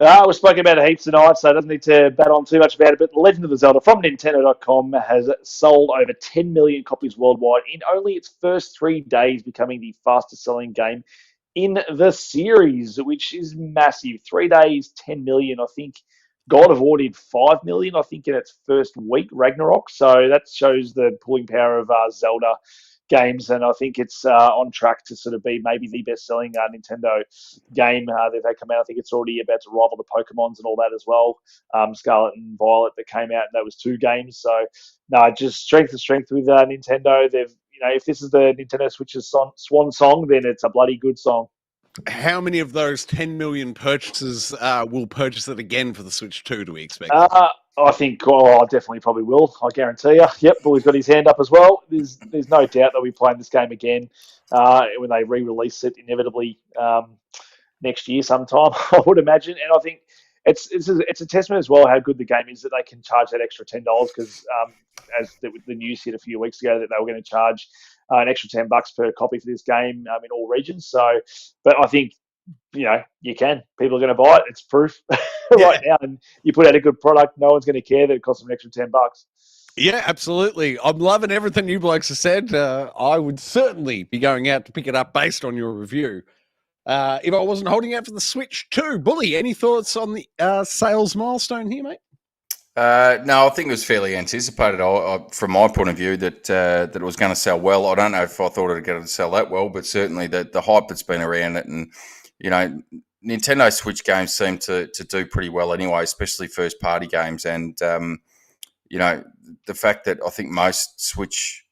We've spoken about it heaps tonight, so I don't need to bat on too much about it. But The Legend of the Zelda from Nintendo.com has sold over 10 million copies worldwide in only its first 3 days, becoming the fastest selling game in the series, which is massive. 3 days, 10 million. I think God of War did 5 million, I think, in its first week, Ragnarok. So that shows the pulling power of Zelda games, and I think it's on track to sort of be maybe the best-selling Nintendo game they've had come out. I think it's already about to rival the Pokemons and all that as well. Scarlet and Violet that came out, and that was 2 games. So, no, just strength to strength with Nintendo. They've, if this is the Nintendo Switch's swan song, then it's a bloody good song. How many of those 10 million purchases will purchase it again for the Switch 2, do we expect? I think, I definitely probably will. I guarantee you. Yep, Bully's got his hand up as well. There's no doubt that we'll be playing this game again when they re-release it inevitably next year sometime, I would imagine. And I think it's a testament as well how good the game is that they can charge that extra $10 because as the news hit a few weeks ago that they were going to charge an extra $10 per copy for this game in all regions. So, but I think you can. People are going to buy it. It's proof right now. And you put out a good product, no one's going to care that it costs them an extra $10. Yeah, absolutely. I'm loving everything you blokes have said. I would certainly be going out to pick it up based on your review. If I wasn't holding out for the Switch 2. Bully, any thoughts on the sales milestone here, mate? No, I think it was fairly anticipated from my point of view that it was going to sell well. I don't know if I thought it was going to sell that well, but certainly the hype that's been around it, and Nintendo Switch games seem to do pretty well anyway, especially first party games. And the fact that I think most Switch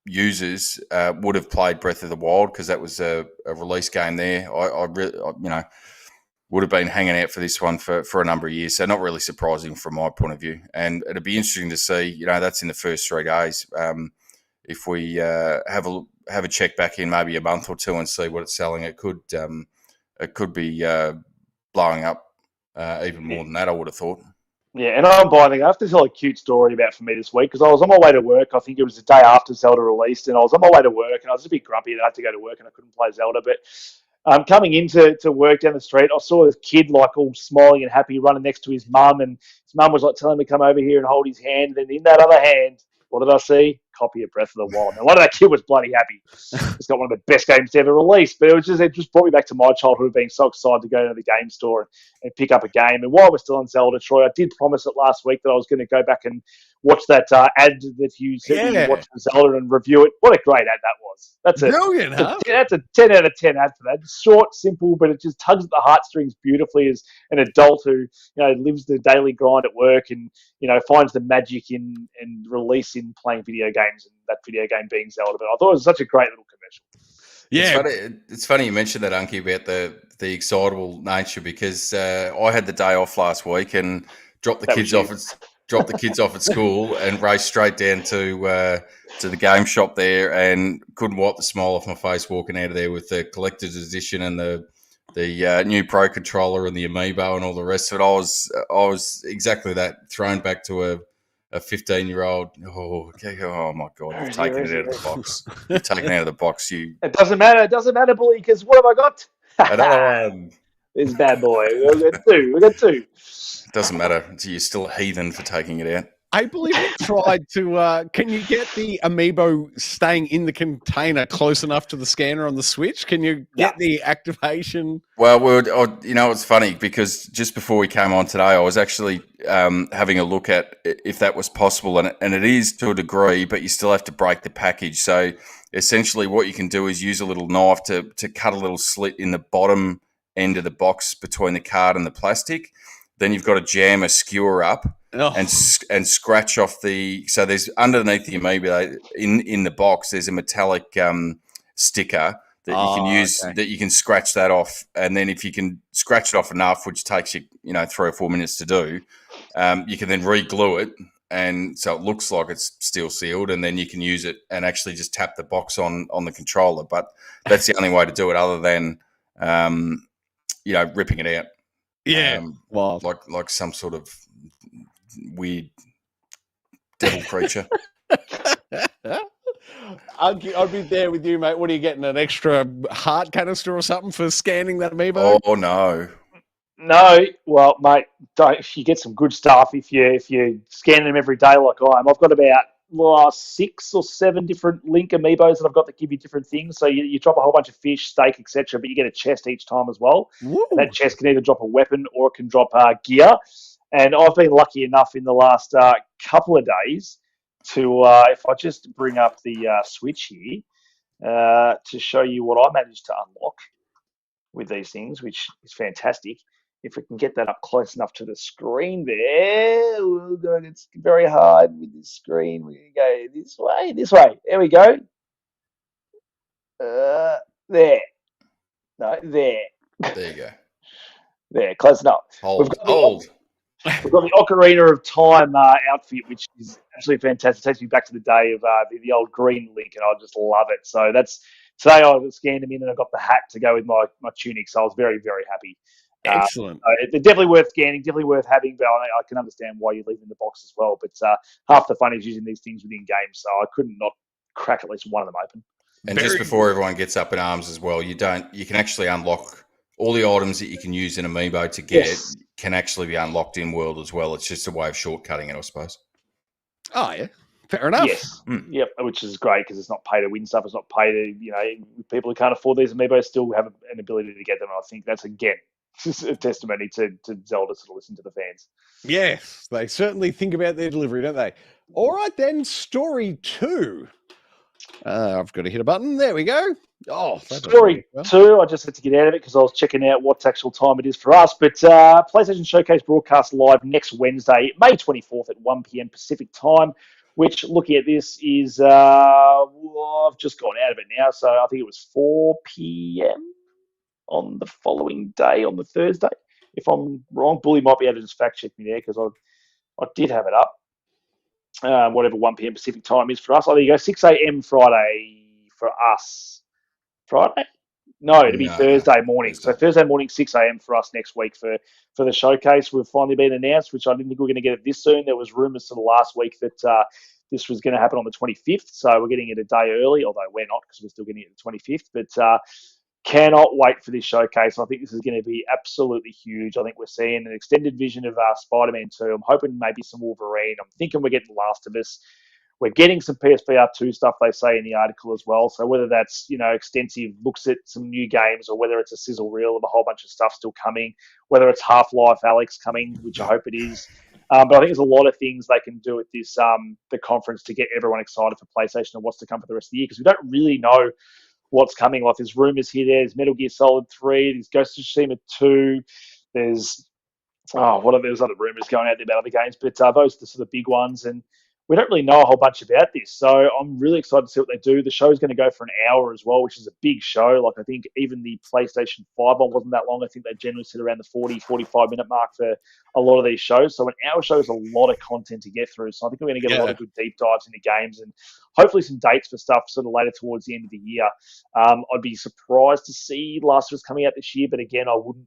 users would have played Breath of the Wild because that was a release game there. I really, would have been hanging out for this one for a number of years. So not really surprising from my point of view. And it'd be interesting to see, that's in the first 3 days. If we have a check back in maybe a month or two and see what it's selling, it could be blowing up even more than that, I would have thought. Yeah, and I'm buying it. I have to tell a cute story about for me this week because I was on my way to work. I think it was the day after Zelda released, and I was on my way to work, and I was a bit grumpy that I had to go to work and I couldn't play Zelda. But coming into work down the street, I saw this kid like all smiling and happy running next to his mum, and his mum was like telling me to come over here and hold his hand. And then in that other hand, what did I see? Copy of Breath of the Wild. Now, one of that kid was bloody happy. It's got one of the best games ever released, but it just brought me back to my childhood of being so excited to go to the game store and pick up a game. And while we're still on Zelda, Troy, I did promise it last week that I was going to go back and watch that ad that you said you watched Zelda and review it. What a great ad that was. That's brilliant, huh? That's a 10 out of 10 ad for that. It's short, simple, but it just tugs at the heartstrings beautifully as an adult who lives the daily grind at work and finds the magic in and release in playing video games, and that video game being Zelda. But I thought it was such a great little commercial. Yeah, it's funny you mentioned that, Unky, about the excitable nature because I had the day off last week and dropped the kids off at school and raced straight down to the game shop there and couldn't wipe the smile off my face walking out of there with the collector's edition and the new Pro controller and the amiibo and all the rest of it. I was exactly that, thrown back to a 15-year-old. Oh my God! You've taken it out of the box. You've taken it out of the box. It doesn't matter. It doesn't matter, bully. Because what have I got? Another one. This bad boy. We got two. It doesn't matter. You're still a heathen for taking it out. I believe we tried to. Can you get the amiibo staying in the container close enough to the scanner on the Switch? Can you get the activation? Well, it's funny because just before we came on today, I was actually having a look at if that was possible, and it is to a degree, but you still have to break the package. So essentially, what you can do is use a little knife to cut a little slit in the bottom end of the box between the card and the plastic. Then you've got to jam a skewer up. And scratch off so there's underneath the amiibo in the box there's a metallic sticker that you can use that you can scratch that off, and then if you can scratch it off enough, which takes you 3 or 4 minutes to do, you can then re-glue it and so it looks like it's still sealed, and then you can use it and actually just tap the box on the controller. But that's the only way to do it other than ripping it out. Like some sort of weird devil creature. I'll be there with you, mate. What are you getting? An extra heart canister or something for scanning that amiibo? Oh no. Well, mate, you get some good stuff if you scan them every day like I am. I've got about 6 or 7 different Link amiibos that I've got that give you different things. So you drop a whole bunch of fish, steak, etc., but you get a chest each time as well. And that chest can either drop a weapon or it can drop gear. And I've been lucky enough in the last couple of days to, if I just bring up the Switch here, to show you what I managed to unlock with these things, which is fantastic. If we can get that up close enough to the screen there, it's very hard with this screen. We're going to go this way. There we go. There. No, there. There you go. There, close enough. We've got the Ocarina of Time outfit, which is absolutely fantastic. It takes me back to the day of the old green Link, and I just love it. So today I scanned them in, and I got the hat to go with my tunic. So I was very, very happy. Excellent. They're definitely worth scanning, definitely worth having, but I can understand why you leave them in the box as well. But half the fun is using these things within games, so I couldn't not crack at least one of them open. And just before everyone gets up in arms as well, you can actually unlock all the items that you can use in Amiibo to get can actually be unlocked in World as well. It's just a way of shortcutting it, I suppose. Oh, yeah. Fair enough. Yes. Yep, which is great because it's not pay to win stuff. It's not pay to, people who can't afford these Amiibos still have an ability to get them. And I think that's, again, just a testimony to Zelda to listen to the fans. Yes, they certainly think about their delivery, don't they? All right, then, story 2. I've got to hit a button. There we go. Oh, story 2. I just had to get out of it because I was checking out what actual time it is for us. But PlayStation Showcase broadcast live next Wednesday, May 24th at 1 p.m. Pacific time, which, looking at this, is I've just gone out of it now. So I think it was 4 p.m. on the following day, on the Thursday. If I'm wrong, Bully might be able to just fact check me there because I did have it up. Whatever 1 p.m. Pacific time is for us. Oh, there you go. 6 a.m. Friday for us. Friday? No, it'll be Thursday morning. Thursday. So Thursday morning, 6 a.m. for us next week for the showcase. We've finally been announced, which I didn't think we were going to get it this soon. There was rumours to the last week that this was going to happen on the 25th. So we're getting it a day early, although we're not because we're still getting it the 25th. But cannot wait for this showcase. I think this is going to be absolutely huge. I think we're seeing an extended vision of Spider-Man 2. I'm hoping maybe some Wolverine. I'm thinking we're getting Last of Us. We're getting some PSVR 2 stuff, they say in the article as well. So whether that's, extensive looks at some new games or whether it's a sizzle reel of a whole bunch of stuff still coming, whether it's Half-Life Alyx coming, which I hope it is. But I think there's a lot of things they can do at this the conference to get everyone excited for PlayStation and what's to come for the rest of the year because we don't really know what's coming. Like there's rumors here, there's Metal Gear Solid 3, there's Ghost of Tsushima 2, there's there's other rumors going out there about other games, but those are the sort of big ones, and we don't really know a whole bunch about this. So I'm really excited to see what they do. The show's going to go for an hour as well, which is a big show. Like I think even the PlayStation 5 one wasn't that long. I think they generally sit around the 40, 45-minute mark for a lot of these shows. So an hour show is a lot of content to get through. So I think we're going to get a lot of good deep dives into games and hopefully some dates for stuff sort of later towards the end of the year. I'd be surprised to see Last of Us coming out this year, but again, I wouldn't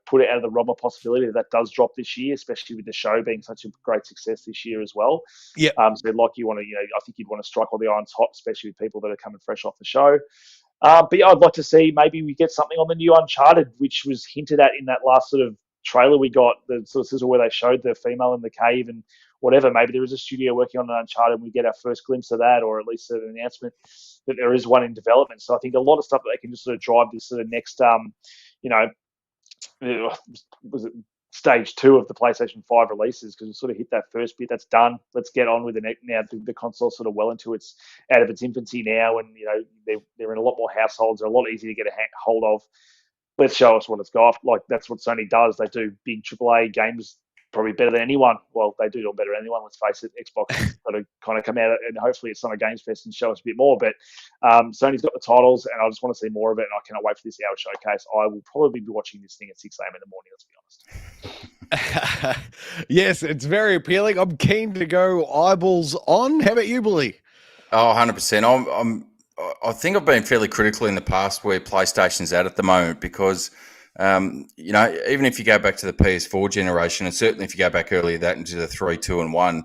put it out of the realm of possibility that does drop this year, especially with the show being such a great success this year as well. Yeah. So like you want to, I think you'd want to strike all the irons hot, especially with people that are coming fresh off the show. But yeah, I'd like to see maybe we get something on the new Uncharted, which was hinted at in that last sort of trailer we got, the sort of sizzle where they showed the female in the cave and whatever. Maybe there is a studio working on an Uncharted and we get our first glimpse of that, or at least an announcement that there is one in development. So I think a lot of stuff that they can just sort of drive this sort of next, was it stage 2 of the PlayStation 5 releases because we sort of hit that first bit. That's done. Let's get on with it now. The console's sort of well into its out of its infancy now, and they're in a lot more households. They're a lot easier to get a hold of. Let's show us what it's got. Like that's what Sony does. They do big AAA games probably better than anyone. Well, they do it better than anyone. Let's face it. Xbox has got to kind of come out and hopefully at Summer Games Fest and show us a bit more. But Sony's got the titles, and I just want to see more of it. And I cannot wait for this hour showcase. I will probably be watching this thing at 6 a.m. in the morning. Let's be honest. Yes, it's very appealing. I'm keen to go eyeballs on. How about you, Bully? Oh, 100%. I think I've been fairly critical in the past where PlayStation's at the moment because. Even if you go back to the PS4 generation, and certainly if you go back earlier that into the 3, 2, and 1,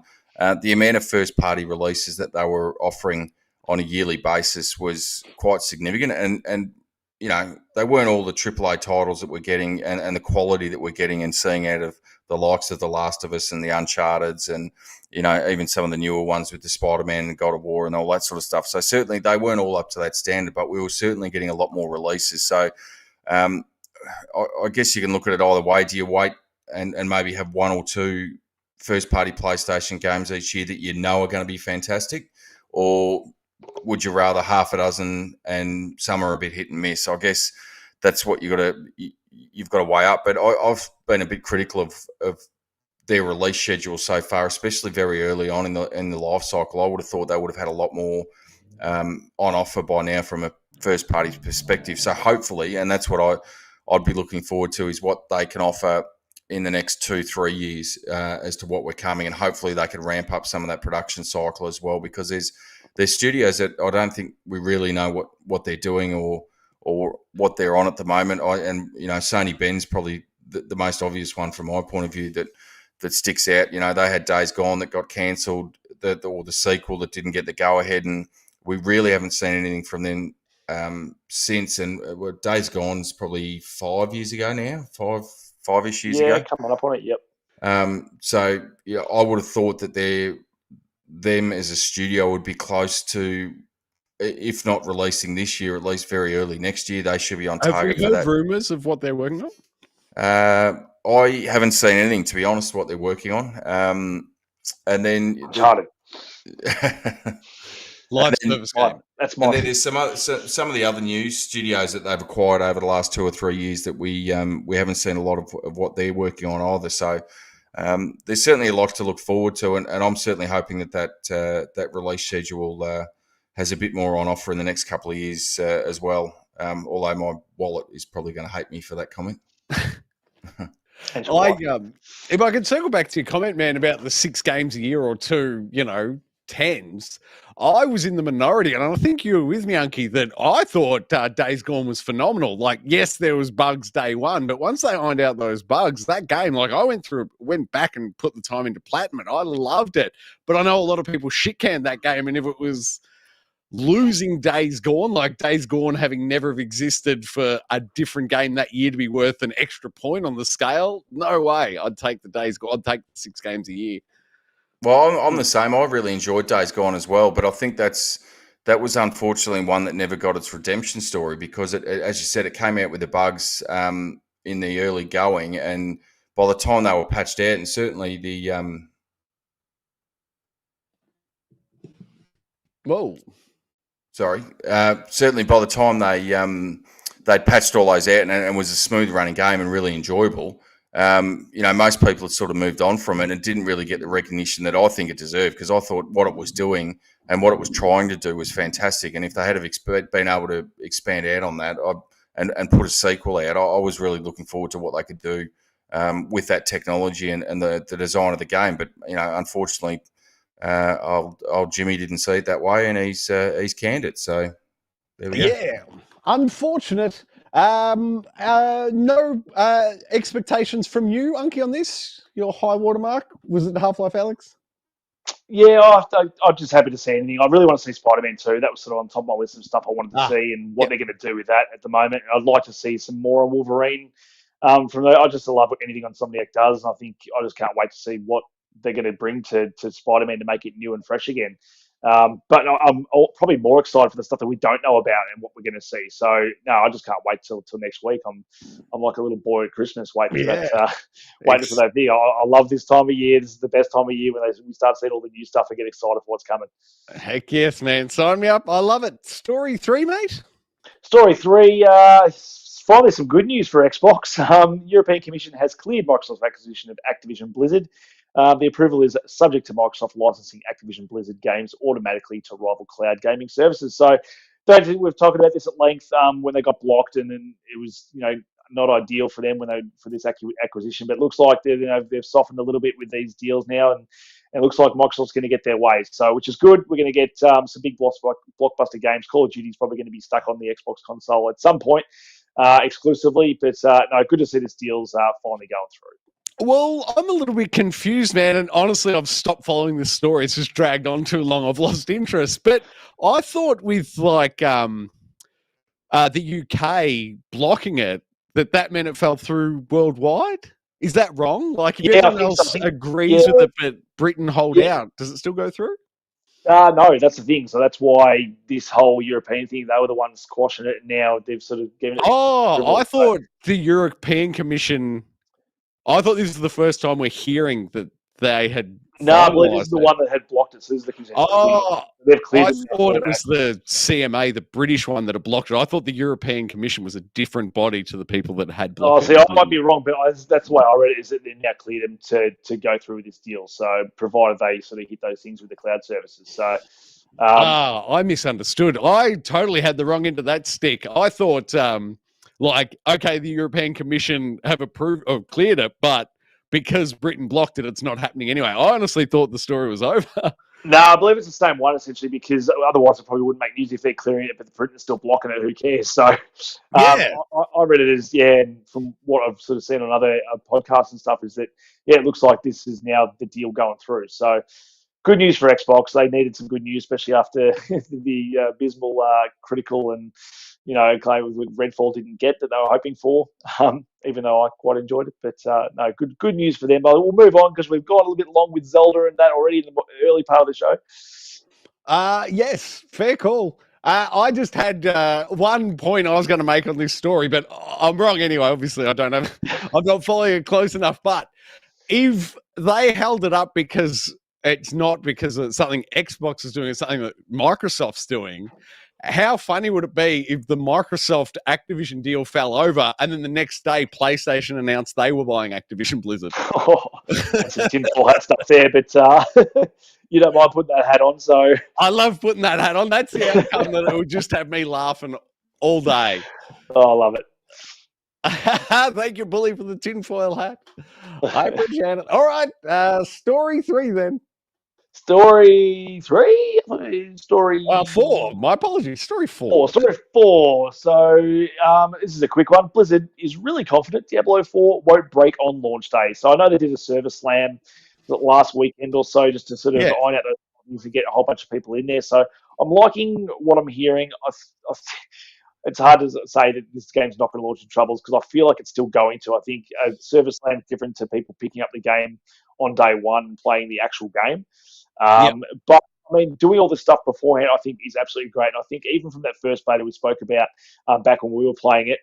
the amount of first-party releases that they were offering on a yearly basis was quite significant. And they weren't all the AAA titles that we're getting and the quality that we're getting and seeing out of the likes of The Last of Us and the Uncharted's and, even some of the newer ones with the Spider-Man and God of War and all that sort of stuff. So certainly they weren't all up to that standard, but we were certainly getting a lot more releases. So, I guess you can look at it either way. Do you wait and maybe have 1 or 2 first-party PlayStation games each year that are going to be fantastic? Or would you rather half a dozen and some are a bit hit and miss? I guess that's what you've got to weigh up. But I've been a bit critical of their release schedule so far, especially very early on in the life cycle. I would have thought they would have had a lot more on offer by now from a first-party perspective. So hopefully, and that's what I'd be looking forward to is what they can offer in the next 2-3 years as to what we're coming, and hopefully they can ramp up some of that production cycle as well because there's studios that I don't think we really know what they're doing or what they're on at the moment. Sony Ben's probably the most obvious one from my point of view that sticks out. They had Days Gone that got cancelled, or the sequel that didn't get the go ahead, and we really haven't seen anything from them since. And Days Gone's probably 5 years ago now, five-ish years ago. Yeah, coming up on it. Yep. So yeah, I would have thought that them as a studio would be close to, if not releasing this year, at least very early next year. They should be on target for that. Have we heard rumours of what they're working on? I haven't seen anything, to be honest, what they're working on. And then Uncharted. Live service game. That's my. And then there's some of the other new studios that they've acquired over the last 2 or 3 years that we haven't seen a lot of what they're working on either. So there's certainly a lot to look forward to, and I'm certainly hoping that release schedule has a bit more on offer in the next couple of years as well. Although my wallet is probably going to hate me for that comment. If I could circle back to your comment, man, about the 6 games a year or 2, 10s, I was in the minority, and I think you were with me, Unky, that I thought Days Gone was phenomenal. Like, yes, there was bugs day one, but once they ironed out those bugs, that game, like, I went back and put the time into platinum, and I loved it. But I know a lot of people shit-canned that game, and if it was losing Days Gone, like Days Gone having never have existed for a different game that year to be worth an extra point on the scale, no way. I'd take the Days Gone. I'd take 6 games a year. Well, I'm the same. I really enjoyed Days Gone as well, but I think that was unfortunately one that never got its redemption story because, as you said, it came out with the bugs in the early going, and by the time they were patched out, and certainly the certainly by the time they'd patched all those out and it was a smooth running game and really enjoyable. Most people had sort of moved on from it and didn't really get the recognition that I think it deserved because I thought what it was doing and what it was trying to do was fantastic. And if they had been able to expand out on that and put a sequel out, I was really looking forward to what they could do with that technology and the design of the game. But, unfortunately, old Jimmy didn't see it that way and he's canned it. So there we go. Yeah, unfortunate. No expectations from you, Unky, on this? Your high watermark? Was it Half-Life Alyx? Yeah, I'm just happy to see anything. I really want to see Spider-Man 2. That was sort of on top of my list of stuff I wanted to see and what they're going to do with that at the moment. I'd like to see some more on Wolverine from there. I just love what anything on Insomniac does, and I think I just can't wait to see what they're going to bring to Spider-Man to make it new and fresh again. But I'm probably more excited for the stuff that we don't know about and what we're going to see. So no, I just can't wait till next week. I'm like a little boy at Christmas waiting for that thing. I love this time of year. This is the best time of year when we start seeing all the new stuff and get excited for what's coming. Heck yes, man! Sign me up. I love it. Story 3, mate. Story 3. Finally, some good news for Xbox. European Commission has cleared Microsoft's acquisition of Activision Blizzard. The approval is subject to Microsoft licensing Activision Blizzard games automatically to rival cloud gaming services. So, we've talked about this at length when they got blocked, and then it was not ideal for them for this acquisition. But it looks like they've softened a little bit with these deals now, and it looks like Microsoft's going to get their way. So, which is good. We're going to get some big blockbuster games. Call of Duty is probably going to be stuck on the Xbox console at some point exclusively. But no, good to see this deal's finally going through. Well, I'm a little bit confused, man, and honestly, I've stopped following this story. It's just dragged on too long. I've lost interest. But I thought with the UK blocking it, that meant it fell through worldwide. Is that wrong? Like, if everyone else agrees with it, but Britain hold out, does it still go through? No, that's the thing. So that's why this whole European thing, they were the ones squashing it, and now they've sort of given it. Oh, I thought the European Commission. I thought this was the first time we're hearing that they had. No, I believe this is the one that had blocked it. So this is the consent. They've cleared I thought it was the CMA, the British one, that had blocked it. I thought the European Commission was a different body to the people that had blocked it. I might be wrong, but that's the way I read it, is that they've now cleared them to go through with this deal. So provided they sort of hit those things with the cloud services. So. I misunderstood. I totally had the wrong end of that stick. I thought, okay, the European Commission have approved or cleared it, but because Britain blocked it, it's not happening anyway. I honestly thought the story was over. No, I believe it's the same one, essentially, because otherwise it probably wouldn't make news if they're clearing it, but Britain's still blocking it. Who cares? So I read it as, and from what I've sort of seen on other podcasts and stuff, is that, it looks like this is now the deal going through. So good news for Xbox. They needed some good news, especially after the abysmal critical and claim with Redfall didn't get that they were hoping for, even though I quite enjoyed it. But no, good news for them. But we'll move on because we've gone a little bit long with Zelda and that already in the early part of the show. Yes, fair call. I just had one point I was going to make on this story, but I'm wrong anyway. Obviously, I'm not following it close enough. But if they held it up because it's not because of something Xbox is doing, it's something that Microsoft's doing, how funny would it be if the Microsoft Activision deal fell over and then the next day PlayStation announced they were buying Activision Blizzard? That's some tinfoil hat stuff there, but you don't mind putting that hat on. So I love putting that hat on. That's the outcome that it would just have me laughing all day. Oh, I love it. Thank you, Bully, for the tinfoil hat. I appreciate it. All right, story 3 then. Story 3? Story 4. My apologies. Story 4. 4. Story 4. So this is a quick one. Blizzard is really confident Diablo 4 won't break on launch day. So I know they did a server slam last weekend or so just to sort of iron out those things and get a whole bunch of people in there. So I'm liking what I'm hearing. It's hard to say that this game's not going to launch in troubles because I feel like it's still going to. I think a server slam is different to people picking up the game on day one and playing the actual game. But I mean, doing all this stuff beforehand, I think, is absolutely great. And I think even from that first beta we spoke about back when we were playing it,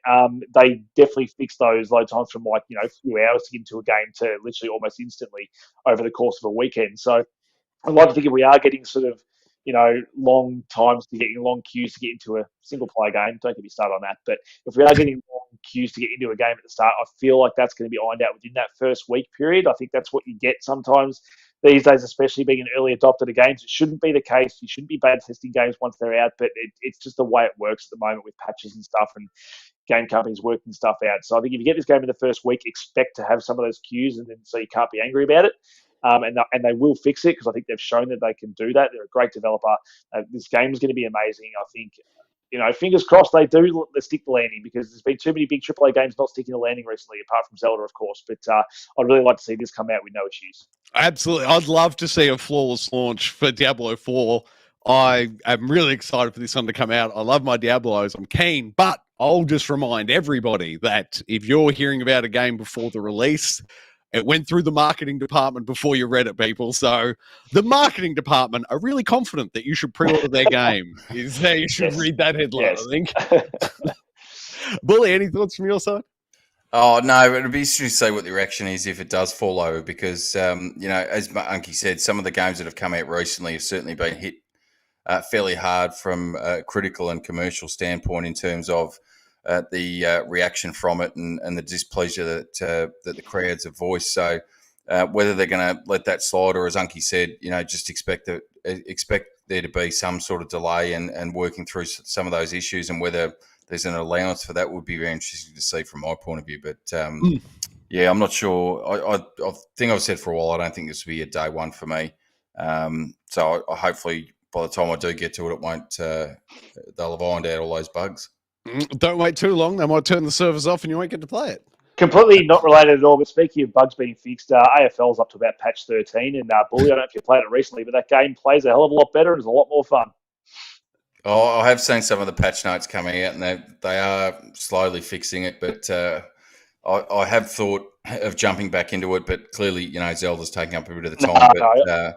they definitely fixed those load times from like a few hours to get into a game to literally almost instantly over the course of a weekend. So I'd like to think if we are getting sort of long times to getting long queues to get into a single player game, don't get me started on that. But if we are getting long queues to get into a game at the start, I feel like that's going to be ironed out within that first week period. I think that's what you get sometimes these days, especially being an early adopter to games. It shouldn't be the case. You shouldn't be bad testing games once they're out, but it's just the way it works at the moment with patches and stuff and game companies working stuff out. So I think if you get this game in the first week, expect to have some of those queues, and then so you can't be angry about it. And they will fix it because I think they've shown that they can do that. They're a great developer. This game is going to be amazing. I think, fingers crossed they do stick the landing because there's been too many big AAA games not sticking the landing recently, apart from Zelda, of course. But I'd really like to see this come out with no issues. Absolutely. I'd love to see a flawless launch for Diablo 4. I am really excited for this one to come out. I love my Diablos. I'm keen, but I'll just remind everybody that if you're hearing about a game before the release, it went through the marketing department before you read it, people. So the marketing department are really confident that you should pre-order their game. You should read that headline, I think. Bully, any thoughts from your side? Oh, no, it'd be interesting to see what the reaction is if it does fall over because, as Unky said, some of the games that have come out recently have certainly been hit fairly hard from a critical and commercial standpoint in terms of the reaction from it and the displeasure that the crowds have voiced. So whether they're going to let that slide or, as Unky said, just expect there to be some sort of delay and working through some of those issues, and whether there's an allowance for that would be very interesting to see from my point of view. But yeah, I'm not sure. I think I've said for a while I don't think this will be a day one for me. So I hopefully by the time I do get to it, it won't. They'll have ironed out all those bugs. Don't wait too long. They might turn the servers off and you won't get to play it. Completely not related at all, but speaking of bugs being fixed, AFL's up to about patch 13, and Bully, I don't know if you played it recently, but that game plays a hell of a lot better and is a lot more fun. Oh, I have seen some of the patch notes coming out, and they are slowly fixing it, but I have thought of jumping back into it, but clearly, Zelda's taking up a bit of the time.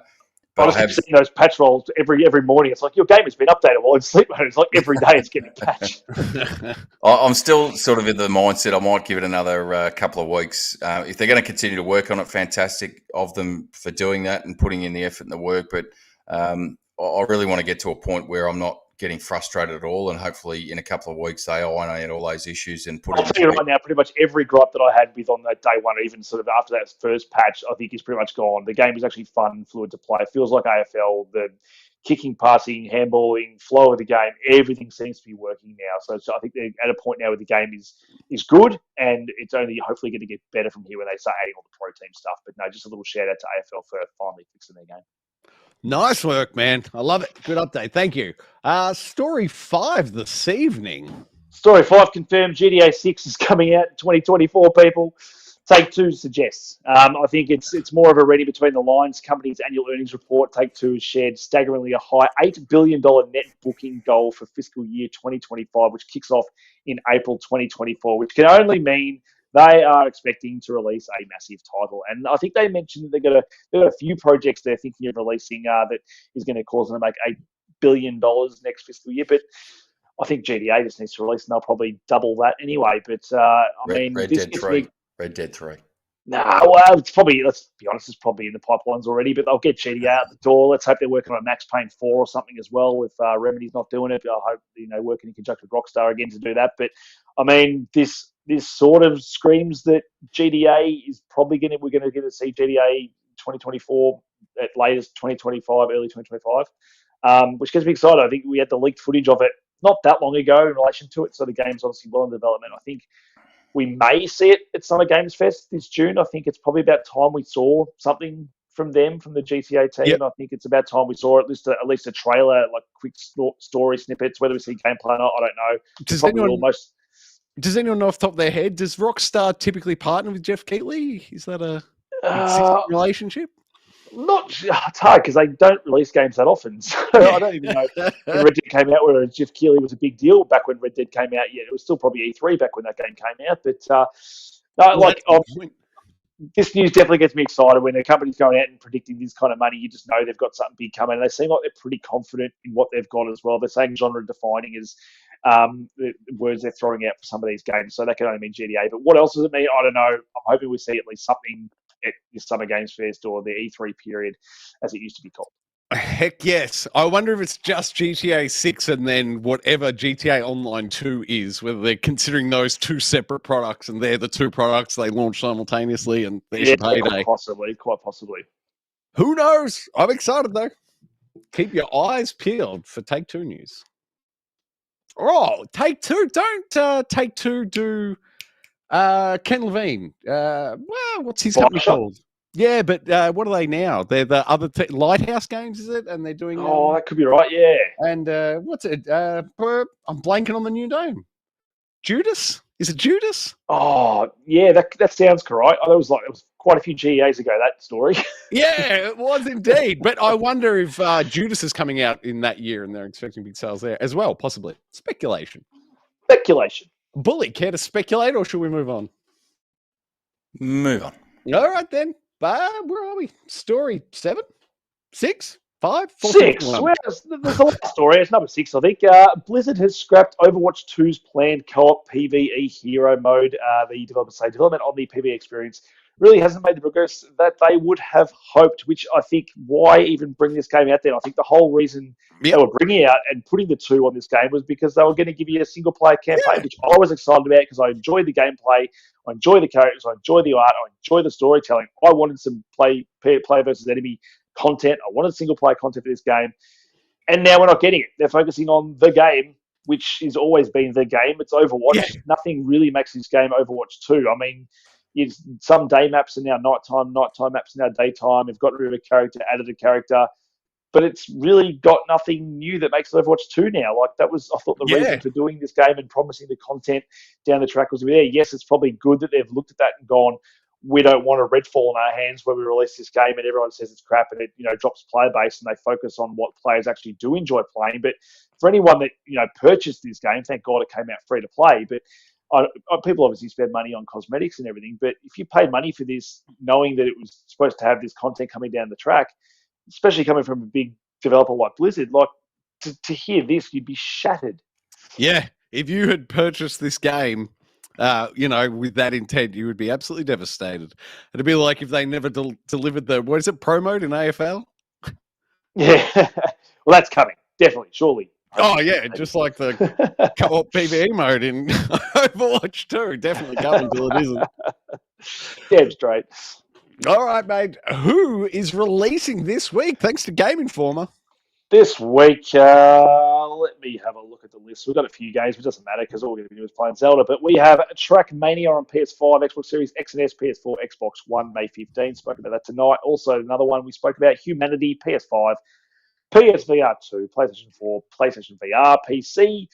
But I have seen those patch rolls every morning. It's like your game has been updated while in sleep mode. It's like every day it's getting patched. I'm still sort of in the mindset I might give it another couple of weeks. If they're going to continue to work on it, fantastic of them for doing that and putting in the effort and the work. But I really want to get to a point where I'm not getting frustrated at all, and hopefully in a couple of weeks they iron out all those issues and put. I'll tell you right now, pretty much every gripe that I had with on that day one, or even sort of after that first patch, I think is pretty much gone. The game is actually fun and fluid to play. It feels like AFL. The kicking, passing, handballing, flow of the game, everything seems to be working now. So I think they're at a point now where the game is good, and it's only hopefully going to get better from here when they start adding all the pro team stuff. But no, just a little shout out to AFL for finally fixing their game. Nice work, man. I love it. Good update. Thank you. Story 5 this evening. Story 5 confirmed G.E.A. 6 is coming out in 2024, people. Take-Two suggests. I think it's more of a reading between the lines. Company's annual earnings report, Take-Two has shared staggeringly a high $8 billion net booking goal for fiscal year 2025, which kicks off in April 2024, which can only mean they are expecting to release a massive title. And I think they mentioned that they've got a few projects they're thinking of releasing that is going to cause them to make $8 billion next fiscal year. But I think G.E.A. just needs to release, and they'll probably double that anyway. But Red Dead 3. Well, it's probably, let's be honest, it's probably in the pipelines already, but they'll get G.E.A. out the door. Let's hope they're working on Max Payne 4 or something as well. If Remedy's not doing it, I hope, working in conjunction with Rockstar again to do that. But, this sort of screams that G.E.A. is probably we're going to get to see G.E.A. 2024, at latest 2025, early 2025, which gets me excited. I think we had the leaked footage of it not that long ago in relation to it. So the game's obviously well in development. I think we may see it at Summer Games Fest this June. I think it's probably about time we saw something from them, from the GTA team. Yep. I think it's about time we saw at least a trailer, like quick story snippets. Whether we see gameplay or not, I don't know. Does anyone know off the top of their head, does Rockstar typically partner with Jeff Keighley? Is that a existing relationship? It's hard because they don't release games that often. So I don't even know when Red Dead came out whether Jeff Keighley was a big deal back when Red Dead came out. Yeah, it was still probably E3 back when that game came out. But this news definitely gets me excited when a company's going out and predicting this kind of money. You just know they've got something big coming. And they seem like they're pretty confident in what they've got as well. They're saying genre defining is the words they're throwing out for some of these games. So that can only mean G.E.A. But what else does it mean? I don't know. I'm hoping we see at least something at the Summer Games Fest or the E3 period, as it used to be called. Heck yes. I wonder if it's just GTA 6 and then whatever GTA Online 2 is, whether they're considering those two separate products and they're the two products they launch simultaneously and there's your payday. Quite possibly. Who knows? I'm excited though. Keep your eyes peeled for Take-Two news. Oh, Take-Two. Don't Take-Two do Ken Levine. What's his company called? Yeah, but what are they now? They're the other Lighthouse Games, is it? And they're doing. That could be right. Yeah. And what's it? I'm blanking on the new name. Judas? Is it Judas? Oh, yeah. That sounds correct. It was quite a few G.E.As ago, that story. Yeah, it was indeed. But I wonder if Judas is coming out in that year, and they're expecting big sales there as well. Possibly speculation. Bully, care to speculate, or should we move on? Move on. All right then. Where are we? Story 7? 6? 5? 4, 6. Well, there's a lot of story. It's number 6, I think. Blizzard has scrapped Overwatch 2's planned co-op PvE hero mode. The developers say development on the PvE experience really hasn't made the progress that they would have hoped, which I think why even bring this game out there? I think the whole reason they were bringing out and putting the 2 on this game was because they were going to give you a single-player campaign, which I was excited about because I enjoyed the gameplay, I enjoy the characters, I enjoy the art, I enjoy the storytelling. I wanted some play versus enemy content. I wanted single-player content for this game. And now we're not getting it. They're focusing on the game, which has always been the game. It's Overwatch. Yeah. Nothing really makes this game Overwatch 2. I mean, some day maps are now nighttime maps are now daytime. We've got rid of a character, added a character. But it's really got nothing new that makes Overwatch 2 now. Like, that was, I thought, the reason for doing this game and promising the content down the track was there. Yes, it's probably good that they've looked at that and gone, we don't want a Redfall in our hands where we release this game and everyone says it's crap and it, drops player base and they focus on what players actually do enjoy playing. But for anyone that, purchased this game, thank God it came out free to play. But people obviously spend money on cosmetics and everything. But if you pay money for this, knowing that it was supposed to have this content coming down the track, especially coming from a big developer like Blizzard, like to hear this, you'd be shattered. Yeah. If you had purchased this game, with that intent, you would be absolutely devastated. It'd be like if they never delivered the, what is it, pro mode in AFL? Yeah. Well, that's coming. Definitely. Surely. Oh, yeah. Just like the co-op PvE mode in Overwatch 2. Definitely coming until it isn't. Damn straight. All right, mate. Who is releasing this week? Thanks to Game Informer. This week, let me have a look at the list. We've got a few games, but it doesn't matter because all we're going to do is playing Zelda. But we have Trackmania on PS5, Xbox Series X and S, PS4, Xbox One, May 15. Spoke about that tonight. Also, another one we spoke about, Humanity, PS5, PSVR 2, PlayStation 4, PlayStation VR, PC,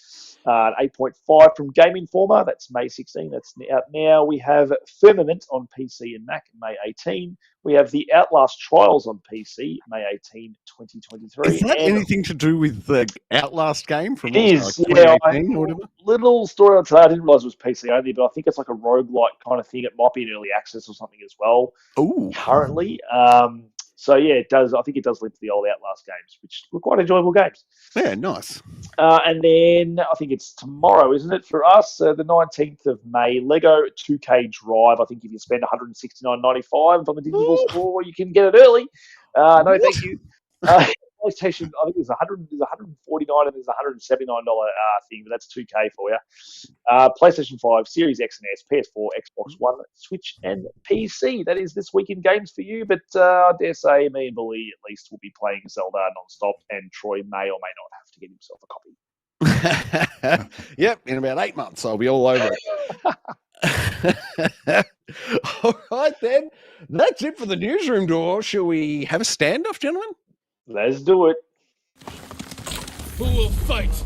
8.5 from Game Informer. That's May 16. That's out now. We have Firmament on PC and Mac, May 18. We have The Outlast Trials on PC, May 18, 2023. Is that anything to do with the Outlast game from 2018 or whatever? Little story on today. I didn't realize it was PC only, but I think it's like a roguelike kind of thing. It might be in early access or something as well. Ooh. Currently. So, yeah, it does. I think it does live to the old Outlast games, which were quite enjoyable games. Yeah, nice. And then I think it's tomorrow, isn't it, for us? The 19th of May, Lego 2K Drive. I think if you spend $169.95 on the digital store, you can get it early. No, thank you. PlayStation, I think there's $149 and there's $179 thing, but that's 2K for you. PlayStation 5, Series X and S, PS4, Xbox One, Switch, and PC. That is this week in games for you, but I dare say me and Bully at least will be playing Zelda non-stop, and Troy may or may not have to get himself a copy. Yep, in about 8 months, I'll be all over it. All right, then. That's it for the newsroom door. Shall we have a standoff, gentlemen? Let's do it. Who will fight?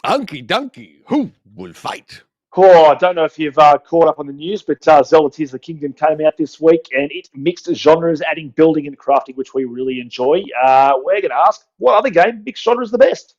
Unky Dunky, who will fight? Oh, I don't know if you've caught up on the news, but Zelda Tears of the Kingdom came out this week, and it mixed genres, adding building and crafting, which we really enjoy. We're going to ask, what other game mixed genres the best?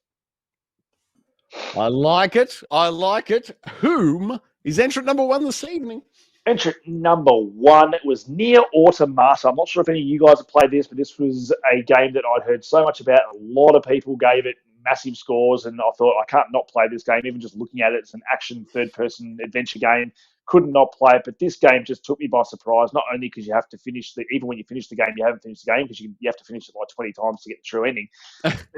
I like it. I like it. Whom is entrant number 1 this evening? Entrant number 1 was Nier Automata. I'm not sure if any of you guys have played this, but this was a game that I'd heard so much about. A lot of people gave it massive scores, and I thought, I can't not play this game. Even just looking at it, it's an action third-person adventure game. Couldn't not play it, but this game just took me by surprise, not only because you have to finish even when you finish the game, you haven't finished the game because you have to finish it like 20 times to get the true ending.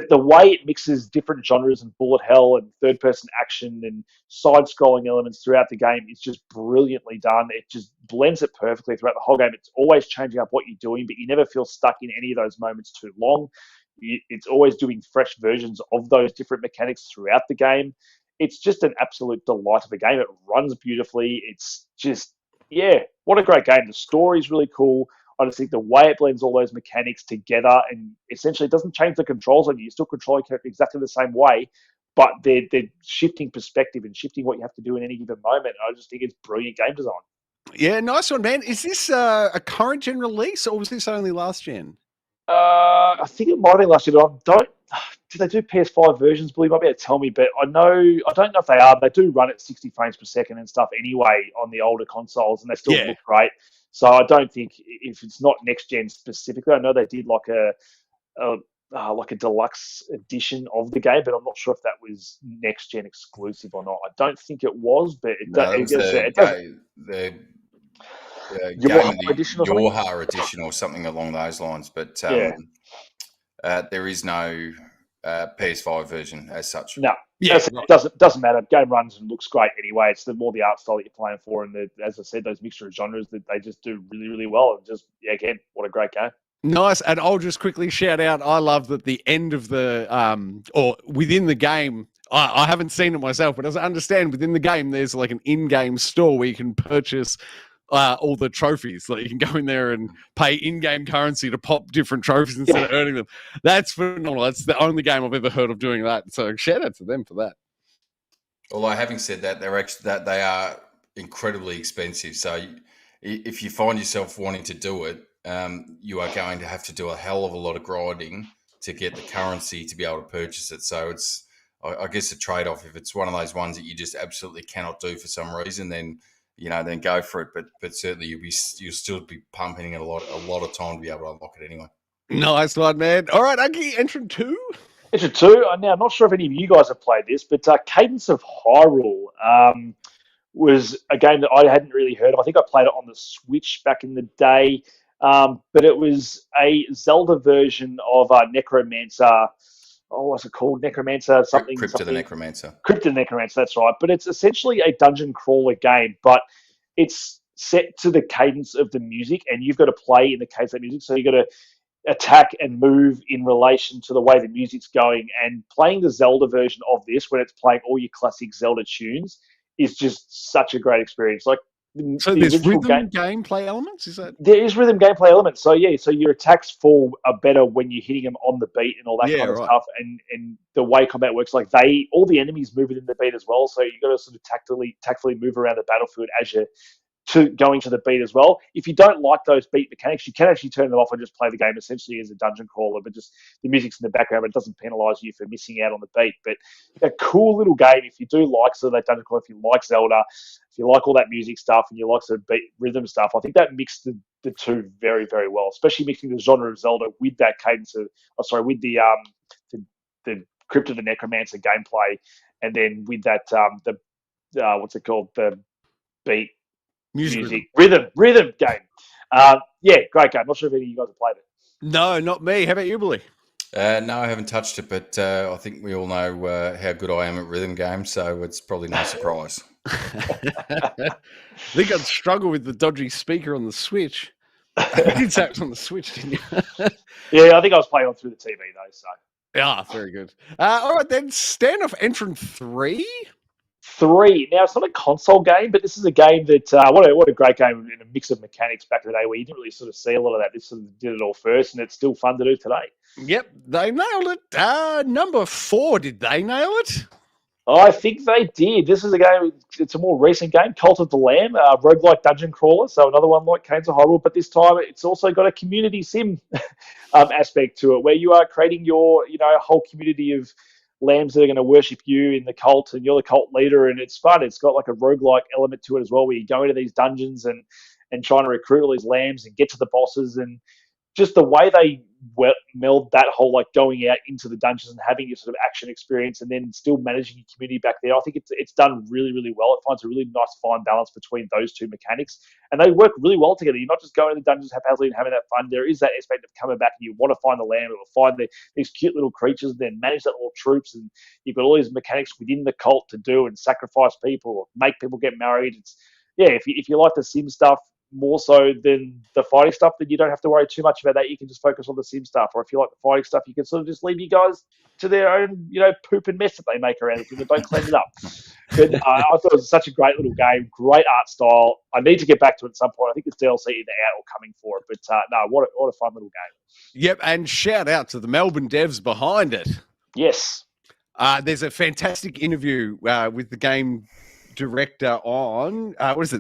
The way it mixes different genres and bullet hell and third-person action and side-scrolling elements throughout the game is just brilliantly done. It just blends it perfectly throughout the whole game. It's always changing up what you're doing, but you never feel stuck in any of those moments too long. It's always doing fresh versions of those different mechanics throughout the game. It's just an absolute delight of a game. It runs beautifully. It's just, what a great game. The story's really cool. I just think the way it blends all those mechanics together and essentially it doesn't change the controls on you. You still control your character exactly the same way, but they're shifting perspective and shifting what you have to do in any given moment. I just think it's brilliant game design. Yeah, nice one, man. Is this a current gen release or was this only last gen? I think it might have been last year, but do they do PS5 versions? Billy might be able to tell me, but I don't know if they are. They do run at 60 frames per second and stuff anyway on the older consoles, and they still look great. So I don't think if it's not next gen specifically, I know they did like a deluxe edition of the game, but I'm not sure if that was next gen exclusive or not. I don't think it was, but it does. The G.E.A. edition or something along those lines, but there is no PS5 version as such. No, it doesn't matter. Game runs and looks great anyway. It's more the art style that you're playing for, and as I said, those mixture of genres that they just do really, really well. And just again, what a great game. Nice, and I'll just quickly shout out. I love that the end of the or within the game. I haven't seen it myself, but as I understand, within the game, there's like an in-game store where you can purchase all the trophies. Like you can go in there and pay in-game currency to pop different trophies instead of earning them. That's phenomenal. That's the only game I've ever heard of doing that. So shout out to them for that. Although having said that, they are incredibly expensive. So if you find yourself wanting to do it, you are going to have to do a hell of a lot of grinding to get the currency to be able to purchase it. So it's, I guess, a trade-off. If it's one of those ones that you just absolutely cannot do for some reason, then go for it. But certainly you'll still be pumping in a lot of time to be able to unlock it anyway. Nice one, man. All right, Unky, entrant 2. Entrant 2. Now, I'm not sure if any of you guys have played this, but Cadence of Hyrule was a game that I hadn't really heard of. I think I played it on the Switch back in the day, but it was a Zelda version of Necromancer. Oh, what's it called? Necromancer something. Crypt of the Necromancer. Crypt of the Necromancer, that's right. But it's essentially a dungeon crawler game, but it's set to the cadence of the music, and you've got to play in the cadence of the music. So you've got to attack and move in relation to the way the music's going. And playing the Zelda version of this, when it's playing all your classic Zelda tunes, is just such a great experience. Like, so there's rhythm gameplay elements? Is that? There is rhythm gameplay elements. So so your attacks fall better when you're hitting them on the beat and all that kind of stuff. And the way combat works, like all the enemies move within the beat as well. So you've got to sort of tactfully move around the battlefield as you're going to the beat as well. If you don't like those beat mechanics, you can actually turn them off and just play the game essentially as a dungeon crawler, but just the music's in the background, but it doesn't penalise you for missing out on the beat. But a cool little game if you do like sort of that dungeon crawler, if you like Zelda, if you like all that music stuff and you like sort of beat rhythm stuff. I think that mixed the two very, very well, especially mixing the genre of Zelda with that cadence of, with the Crypt of the Necromancer gameplay, and then with that what's it called, the beat music rhythm game. Great game. Not sure if any of you guys have played it. No, not me. How about you, Billy? No, I haven't touched it, but I think we all know how good I am at rhythm games, so it's probably no surprise. I think I'd struggle with the dodgy speaker on the Switch. You did say it was on the Switch, didn't you? Yeah, I think I was playing on through the TV though. So Yeah, very good. All right, then. Standoff Entrant 3? 3. Now, it's not a console game, but this is a game that, what a great game in a mix of mechanics back in the day where you didn't really sort of see a lot of that. This sort of did it all first, and it's still fun to do today. Yep, they nailed it. Number 4, did they nail it? I think they did. This is a game, it's a more recent game, Cult of the Lamb, roguelike dungeon crawler, so another one like Canes of Hyrule, but this time it's also got a community sim aspect to it, where you are creating your, whole community of lambs that are going to worship you in the cult, and you're the cult leader, and it's fun. It's got like a roguelike element to it as well, where you go into these dungeons and trying to recruit all these lambs and get to the bosses, and just the way they meld that whole like going out into the dungeons and having your sort of action experience and then still managing your community back there. I think it's done really, really well. It finds a really nice fine balance between those two mechanics, and they work really well together. You're not just going to the dungeons haphazardly and having that fun. There is that aspect of coming back and you want to find the lamb or find these cute little creatures and then manage that little troops, and you've got all these mechanics within the cult to do and sacrifice people or make people get married. It's if you like the sim stuff more so than the fighting stuff, then you don't have to worry too much about that. You can just focus on the sim stuff. Or if you like the fighting stuff, you can sort of just leave you guys to their own, poop and mess that they make around it, and don't clean it up. But I thought it was such a great little game, great art style. I need to get back to it at some point. I think it's DLC either out or coming for it. But no, what a fun little game. Yep, and shout out to the Melbourne devs behind it. Yes. There's a fantastic interview with the game director on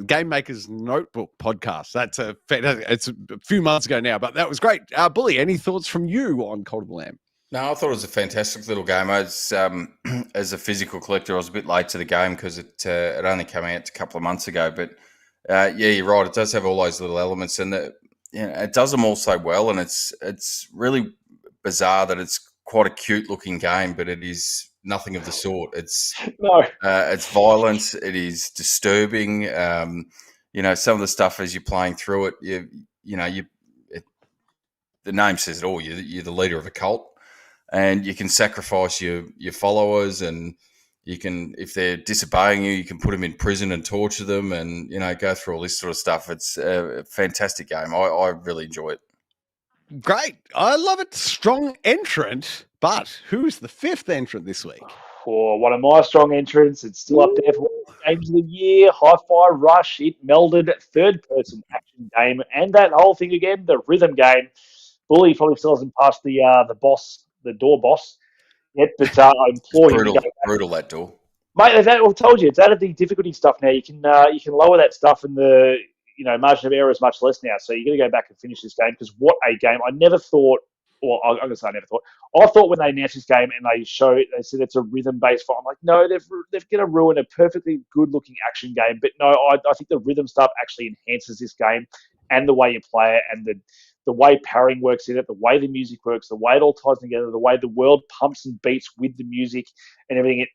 Game Maker's Notebook podcast. That's it's a few months ago now, but that was great. Bully, any thoughts from you on Cult of the Lamb? No, I thought it was a fantastic little game. As a physical collector, I was a bit late to the game because it only came out a couple of months ago. But you're right. It does have all those little elements, and it does them all so well. And it's really bizarre that it's quite a cute looking game, but it is nothing of the sort. It's it's violent. It is disturbing. Some of the stuff as you're playing through it, the name says it all. You're the leader of a cult, and you can sacrifice your followers, and you can, if they're disobeying you, you can put them in prison and torture them, and go through all this sort of stuff. It's a fantastic game. I really enjoy it. Great. I love it. Strong entrant. But who's the 5th entrant this week? For one of my strong entrants, it's still up there for games of the year. Hi-Fi Rush. It melded third-person action game and that whole thing again, the rhythm game. Bully probably still hasn't passed the door boss yet, but I implore you to go back. Brutal that door. Mate, I told you, it's added the difficulty stuff now. You can lower that stuff, and the margin of error is much less now. So you're going to go back and finish this game, because what a game! I never thought. Well, I'm going to say I never thought. I thought when they announced this game and they said it's a rhythm-based fight. I'm like, no, they're going to ruin a perfectly good-looking action game. But no, I think the rhythm stuff actually enhances this game and the way you play it, and the way parrying works in it, the way the music works, the way it all ties together, the way the world pumps and beats with the music and everything at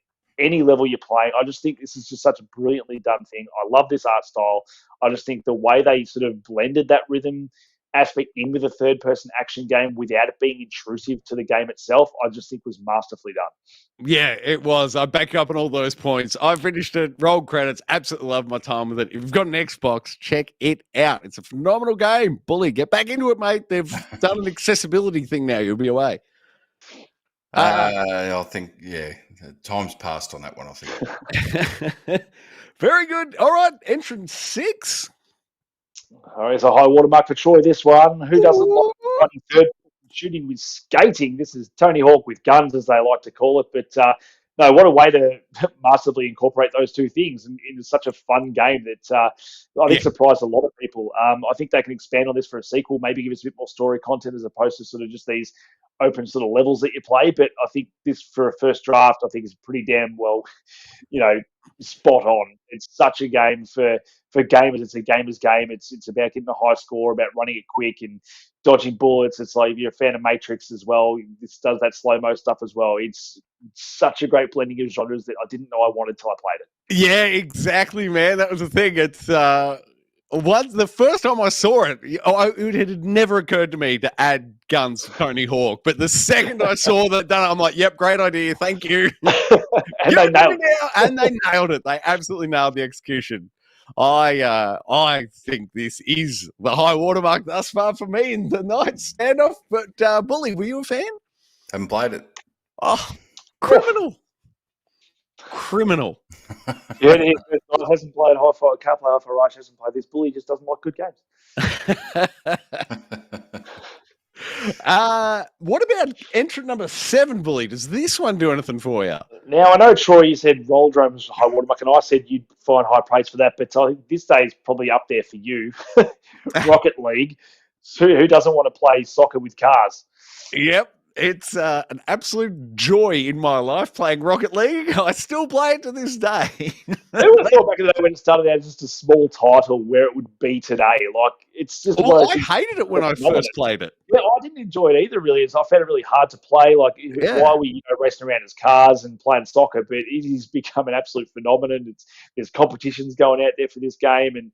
any level you're playing. I just think this is just such a brilliantly done thing. I love this art style. I just think the way they sort of blended that rhythm aspect in with a third-person action game without it being intrusive to the game itself, I just think was masterfully done. Yeah, it was. I back up on all those points. I finished it, rolled credits, absolutely loved my time with it. If you've got an Xbox, check it out. It's a phenomenal game. Bully, get back into it, mate. They've done an accessibility thing now. You'll be away. I think, time's passed on that one, I think. Very good. All right, entrance 6. It's a high watermark for Troy, this one. Who doesn't like running third shooting with skating? This is Tony Hawk with guns, as they like to call it. But no, what a way to massively incorporate those two things into such a fun game that I think surprised a lot of people. I think they can expand on this for a sequel, maybe give us a bit more story content as opposed to sort of just these open sort of levels that you play. But I think this, for a first draft, I think is pretty damn well, spot on. It's such a game for gamers. It's a gamer's game. It's about getting a high score, about running it quick and dodging bullets. It's like, if you're a fan of Matrix as well, this does that slow-mo stuff as well. It's such a great blending of genres that I didn't know I wanted till I played it. Yeah, exactly, man. That was the thing. It's the first time I saw it, it had never occurred to me to add guns to Tony Hawk. But the second I saw that done, I'm like, yep, great idea. Thank you. And they nailed it. And they nailed it. They absolutely nailed the execution. I think this is the high watermark thus far for me in the night Standoff. But Bully, were you a fan? Haven't played it. Oh, criminal. Criminal. Yeah, he hasn't played Hi-Fi, can't play Hi-Fi Rush, hasn't played this. Bully just doesn't like good games. What about entrant number 7, Bully? Does this one do anything for you? Now, I know, Troy, you said Rollerdrome was high watermark, and I said you'd find high praise for that, but I think this day is probably up there for you. Rocket League. So who doesn't want to play soccer with cars? Yep. It's an absolute joy in my life playing Rocket League. I still play it to this day. Who would have thought back in the day when it started out as just a small title where it would be today? Like, it's just I hated it when I first played it. Yeah, I didn't enjoy it either, really. I found it really hard to play. Like, why were you racing around as cars and playing soccer? But it has become an absolute phenomenon. There's competitions going out there for this game, and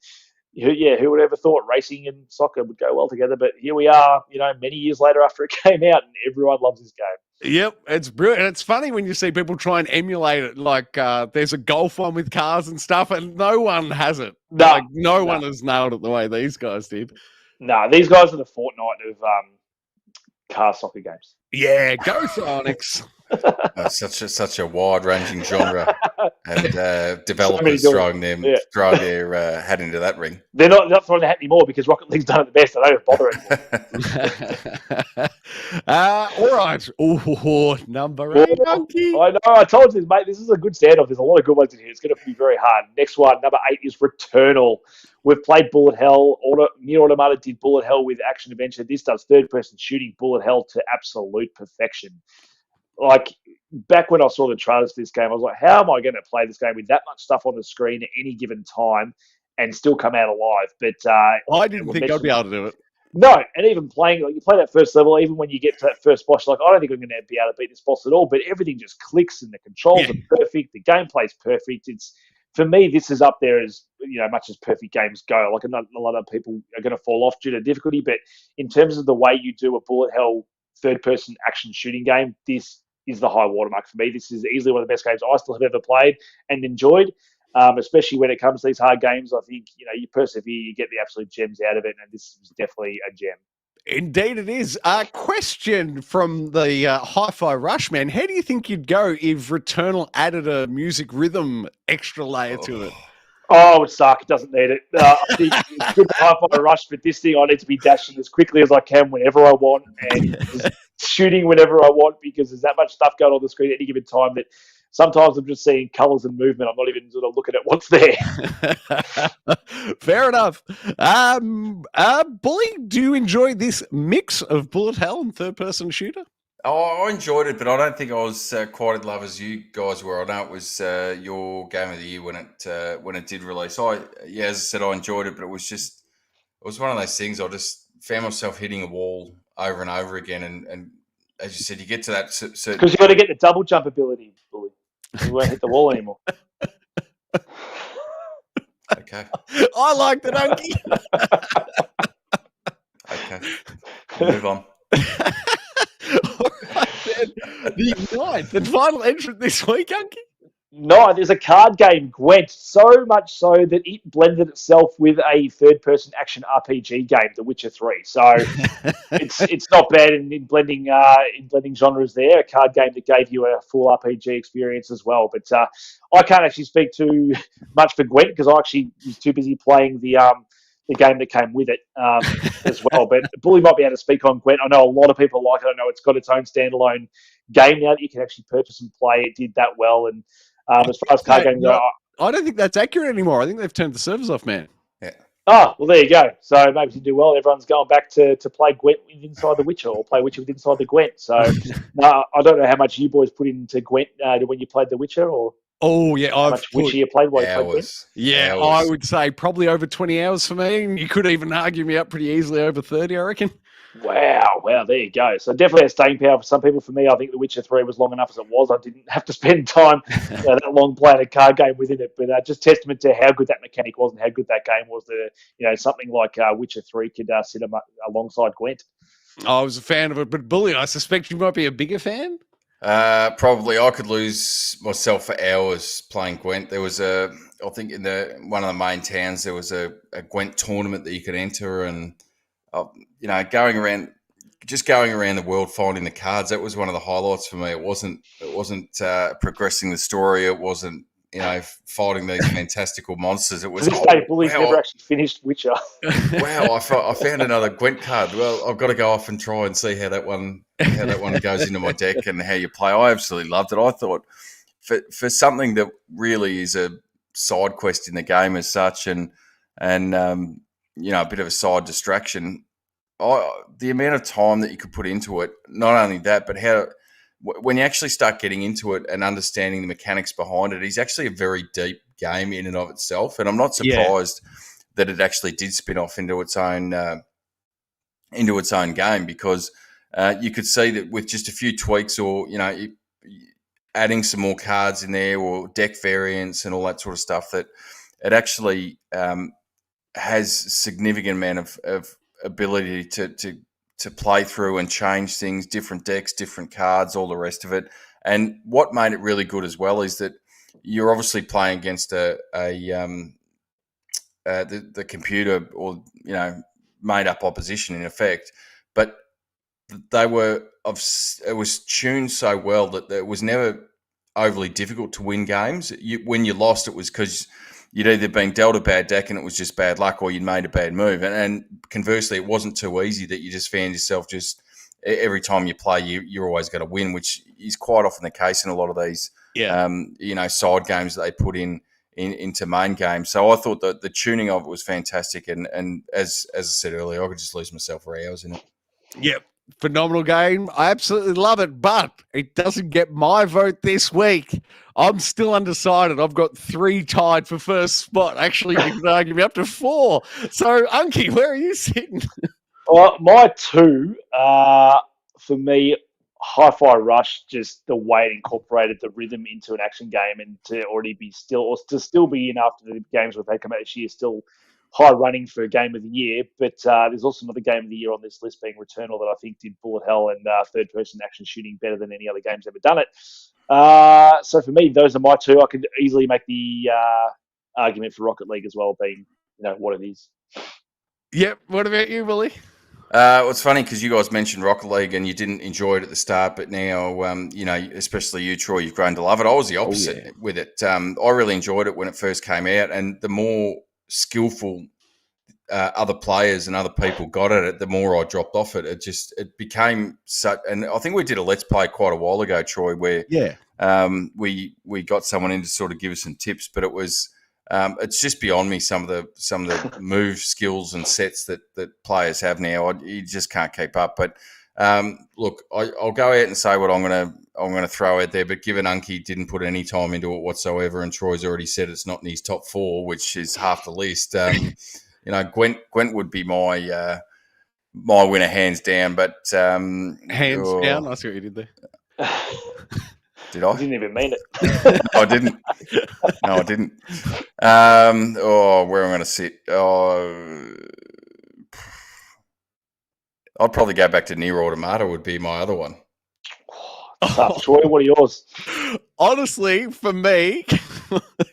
who would ever thought racing and soccer would go well together? But here we are, many years later after it came out, and everyone loves this game. Yep, it's brilliant. And it's funny when you see people try and emulate it. Like, there's a golf one with cars and stuff, and no one has it. No one has nailed it the way these guys did. No, these guys are the Fortnite of car soccer games. Yeah, go Sonics. Such a wide-ranging genre, and developers throwing their hat into that ring. They're not throwing their hat anymore because Rocket League's done it the best. I don't bother anymore. All right. Oh, number 8, Monkey. I know. I told you, mate. This is a good standoff. There's a lot of good ones in here. It's going to be very hard. Next one, number 8 is Returnal. We've played Bullet Hell. Nier Automata did Bullet Hell with action adventure. This does third-person shooting Bullet Hell to absolute perfection. Like, back when I saw the trailers for this game, I was like, how am I going to play this game with that much stuff on the screen at any given time and still come out alive? But I didn't think I'd be able to do it. No, and even playing, like, you play that first level, even when you get to that first boss, you're like, I don't think I'm going to be able to beat this boss at all. But everything just clicks, and the controls are perfect, the gameplay's perfect. For me, this is up there as, much as perfect games go. Like, a lot of people are going to fall off due to difficulty, but in terms of the way you do a Bullet Hell third-person action shooting game, this is the high watermark for me. This is easily one of the best games I still have ever played and enjoyed, especially when it comes to these hard games. I think, you persevere, you get the absolute gems out of it, and this is definitely a gem. Indeed it is. A question from the Hi-Fi Rush, man. How do you think you'd go if Returnal added a music rhythm extra layer to it? Oh, it would suck. It doesn't need it. I think it's good to Hi-Fi Rush, but this thing I need to be dashing as quickly as I can whenever I want and just shooting whenever I want, because there's that much stuff going on the screen at any given time that sometimes I'm just seeing colours and movement. I'm not even sort of looking at what's there. Fair enough. Bully, do you enjoy this mix of Bullet Hell and third-person shooter? Oh, I enjoyed it, but I don't think I was quite as love as you guys were. I know it was your game of the year when it did release. As I said, I enjoyed it, but it was one of those things. I just found myself hitting a wall over and over again, and as you said, you get to that certain. Because you got to get the double jump ability, Bully. You won't hit the wall anymore. Okay. I like the donkey. Okay. Move on. All right, then. The ninth and final entrant this week, Unky. No, there's a card game, Gwent, so much so that it blended itself with a third-person action RPG game, The Witcher 3. So it's not bad in blending genres there. A card game that gave you a full RPG experience as well. But I can't actually speak too much for Gwent because I actually was too busy playing the game that came with it as well. But Bully might be able to speak on Gwent. I know a lot of people like it. I know it's got its own standalone game now that you can actually purchase and play. It did that well, and as far as card games go, I don't think that's accurate anymore. I think they've turned the servers off, man. Yeah. Oh, well, there you go. So maybe you do well. Everyone's going back to play Gwent with inside the Witcher or play Witcher with inside the Gwent. So no, I don't know how much you boys put into Gwent when you played the Witcher, or how much Witcher you played while you played Gwent. Yeah, I would say probably over 20 hours for me. And you could even argue me up pretty easily over 30, I reckon. Wow, there you go. So definitely has staying power for some people. For me, I think The Witcher 3 was long enough as it was. I didn't have to spend time that long playing a card game within it. But just testament to how good that mechanic was and how good that game was. That something like Witcher 3 could sit alongside Gwent. I was a fan of it, but Bully, I suspect you might be a bigger fan. Probably, I could lose myself for hours playing Gwent. There was I think in one of the main towns there was a Gwent tournament that you could enter, and going around just going around the world finding the cards. That was one of the highlights for me. It wasn't progressing the story. It wasn't fighting these fantastical monsters. It was to this day, Bully's never actually finished Witcher. Wow, I found another Gwent card. Well, I've got to go off and try and see how that one goes into my deck and how you play. I absolutely loved it. I thought for something that really is a side quest in the game as such, and a bit of a side distraction. The amount of time that you could put into it, not only that, but when you actually start getting into it and understanding the mechanics behind it, is actually a very deep game in and of itself. And I'm not surprised that it actually did spin off into its own game, because you could see that with just a few tweaks, or adding some more cards in there, or deck variants and all that sort of stuff, that it actually has significant amount of ability to play through and change things, different decks, different cards, all the rest of it. And what made it really good as well is that you're obviously playing against the computer, or made up opposition in effect, but it was tuned so well that it was never overly difficult to win games. When you lost, it was because you'd either been dealt a bad deck and it was just bad luck, or you'd made a bad move. And conversely, it wasn't too easy that you just found yourself just every time you play, you're always going to win, which is quite often the case in a lot of these, side games that they put into main games. So I thought that the tuning of it was fantastic. And as I said earlier, I could just lose myself for hours in it. Yep. Phenomenal game. I absolutely love it, but it doesn't get my vote this week. I'm still undecided. I've got 3 tied for first spot. Actually, you can argue me up to 4. So, Unky, where are you sitting? Well, my 2, for me, Hi-Fi Rush, just the way it incorporated the rhythm into an action game, and to already be to still be in after the games where they come out this year, still high running for a game of the year. But there's also another game of the year on this list, being Returnal, that I think did bullet hell and third-person action shooting better than any other game's ever done it. So for me, those are my 2. I could easily make the argument for Rocket League as well, being what it is. Yep. What about you, Willie? It's funny because you guys mentioned Rocket League and you didn't enjoy it at the start, but now, especially you, Troy, you've grown to love it. I was the opposite with it. I really enjoyed it when it first came out, and the more skillful other players and other people got at it, the more I dropped off it. It became such, and I think we did a Let's Play quite a while ago, Troy, where we got someone in to sort of give us some tips, but it was it's just beyond me, some of the move skills and sets that players have now. You just can't keep up. But look, I'll go out and say what I'm gonna throw out there. But given Unky didn't put any time into it whatsoever, and Troy's already said it's not in his top 4, which is half the list. Gwent would be my winner hands down. But hands down. I see what you did there. Did I? I didn't even mean it. No, I didn't. Where am I going to sit? I'd probably go back to Nier Automata would be my other one. Tough. Troy, what are yours? Honestly, for me,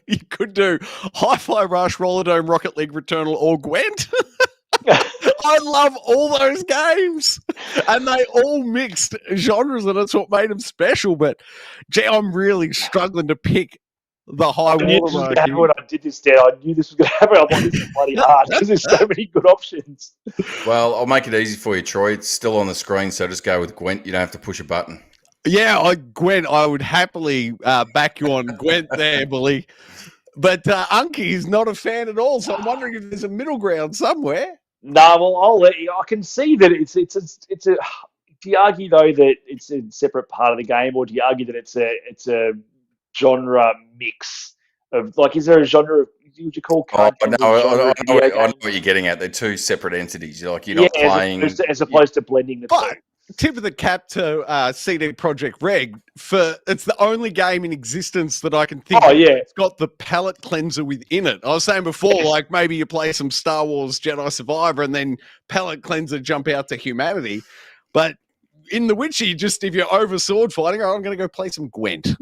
you could do Hi-Fi Rush, Roller Dome, Rocket League, Returnal, or Gwent. I love all those games, and they all mixed genres, and that's what made them special. But, I'm really struggling to pick the high watermark. When I did this down, I knew this was going to happen. I'm like, this is bloody hard because there's so many good options. Well, I'll make it easy for you, Troy. It's still on the screen, so just go with Gwent. You don't have to push a button. Yeah, Gwent, I would happily back you on Gwent there, Billy. But Unky's not a fan at all, so I'm wondering if there's a middle ground somewhere. No, well, I'll let you. I can see that it's a. Do you argue though that it's a separate part of the game, or do you argue that it's a genre mix of, like, is there a genre of, would you call card? I know what you're getting at. They're 2 separate entities. You're not playing as opposed to blending the two. Tip of the cap to CD Projekt Red, it's the only game in existence that I can think of. It's got the palette cleanser within it. I was saying before, like maybe you play some Star Wars Jedi Survivor and then palette cleanser jump out to humanity. But in The Witcher, if you're over sword fighting, I'm going to go play some Gwent.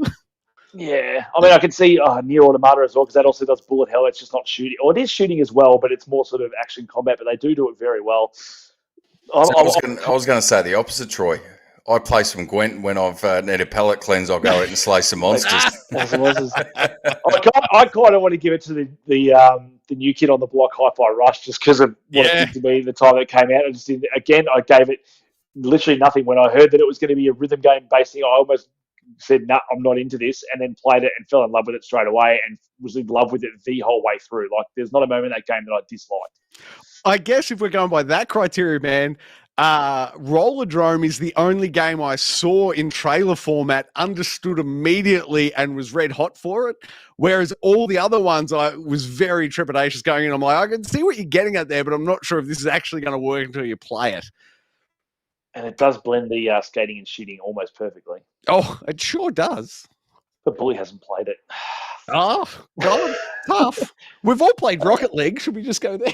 Yeah, I mean, I can see Nier Automata as well, because that also does bullet hell. It's just not shooting, or it is shooting as well, but it's more sort of action combat. But they do it very well. I was going to say the opposite, Troy. I play some Gwent when I've needed palate cleanse. I'll go out and slay some monsters. I kind of want to give it to the new kid on the block, Hi-Fi Rush, just because of what it did to me the time it came out. I gave it literally nothing when I heard that it was going to be a rhythm game based thing. I almost said, "No, I'm not into this," and then played it and fell in love with it straight away and was in love with it the whole way through. Like, there's not a moment in that game that I disliked. I guess if we're going by that criteria, man, Rollerdrome is the only game I saw in trailer format, understood immediately, and was red hot for it. Whereas all the other ones, I was very trepidatious going in. I'm like, I can see what you're getting at there, but I'm not sure if this is actually going to work until you play it. And it does blend the skating and shooting almost perfectly. Oh, it sure does. But Bully hasn't played it. Oh, God, tough. We've all played Rocket League. Should we just go there?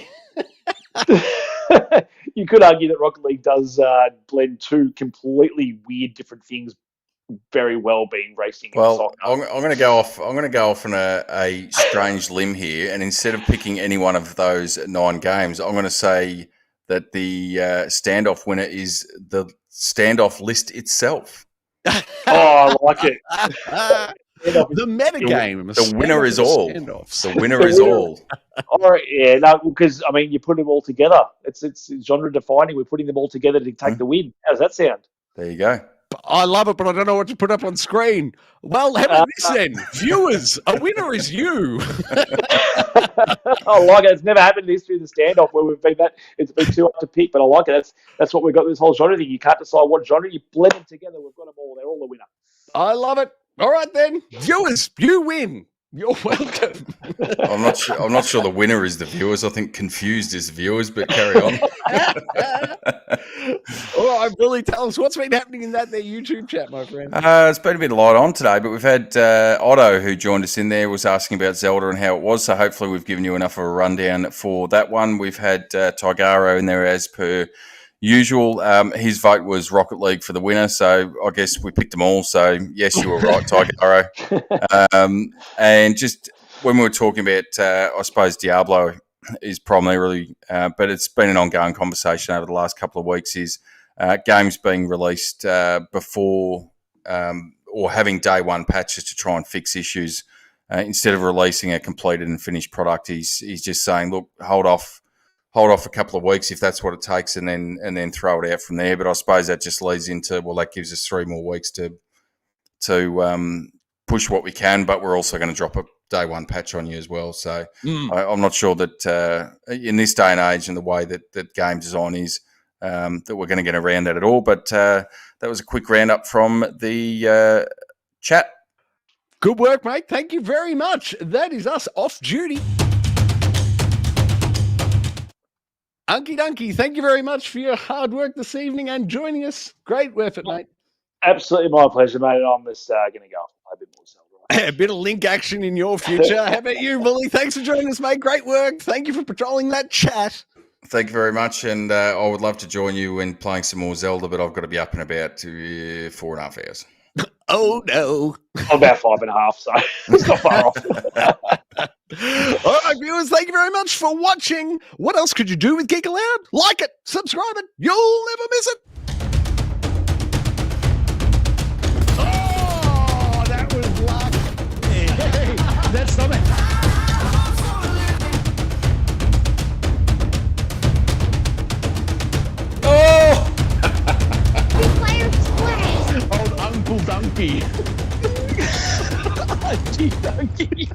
You could argue that Rocket League does blend two completely weird different things very well, being racing and soccer. I'm going to go off. I'm going to go off on a strange limb here, and instead of picking any one of those 9 games, I'm going to say that the Standoff winner is the Standoff list itself. Oh, I like it. The metagame. The winner is all. The winner is all. All right, yeah, no, because I mean, you put them all together. It's genre defining. We're putting them all together to take the win. How does that sound? There you go. I love it, but I don't know what to put up on screen. Well, how about this then? Viewers, a winner is you. I like it. It's never happened in the history of the Standoff where we've been that. It's been too hard to pick, but I like it. That's what we've got this whole genre thing. You can't decide what genre. You blend them together. We've got them all. They're all the winner. I love it. All right, then. Viewers, you win. You're welcome. I'm not sure the winner is the viewers. I think confused is the viewers, but carry on. All right, Billy, tell us what's been happening in that there YouTube chat, my friend. It's been a bit light on today, but we've had Otto, who joined us in there, was asking about Zelda and how it was. So hopefully we've given you enough of a rundown for that one. We've had Tigaro in there as per usual. His vote was Rocket League for the winner, so I guess we picked them all. So yes, you were right, Tigaro. And just when we were talking about, I suppose Diablo is primarily, but it's been an ongoing conversation over the last couple of weeks, is games being released before or having day one patches to try and fix issues instead of releasing a completed and finished product. He's just saying, look, hold off a couple of weeks if that's what it takes, and then throw it out from there. But I suppose that just leads into, well, that gives us 3 more weeks to push what we can, but we're also going to drop a day one patch on you as well. So I'm not sure that in this day and age and the way that game design is, that we're going to get around that at all. But that was a quick roundup from the chat. Good work, mate. Thank you very much. That is us off duty. Unky Dunky, thank you very much for your hard work this evening and joining us. Great effort, mate. Absolutely my pleasure, mate. And I'm just going to go off and play a bit more Zelda. A bit of link action in your future. How about you, Bully? Thanks for joining us, mate. Great work. Thank you for patrolling that chat. Thank you very much. And I would love to join you in playing some more Zelda, but I've got to be up and about to 4.5 hours. Oh, no. I'm about 5.5, so it's not far off. All right, viewers, thank you very much for watching. What else could you do with Geek Aloud? Like it, subscribe it, you'll never miss it. Oh, that was luck. Hey, that's something. Oh! Two players play. Old Uncle Donkey. Donkey.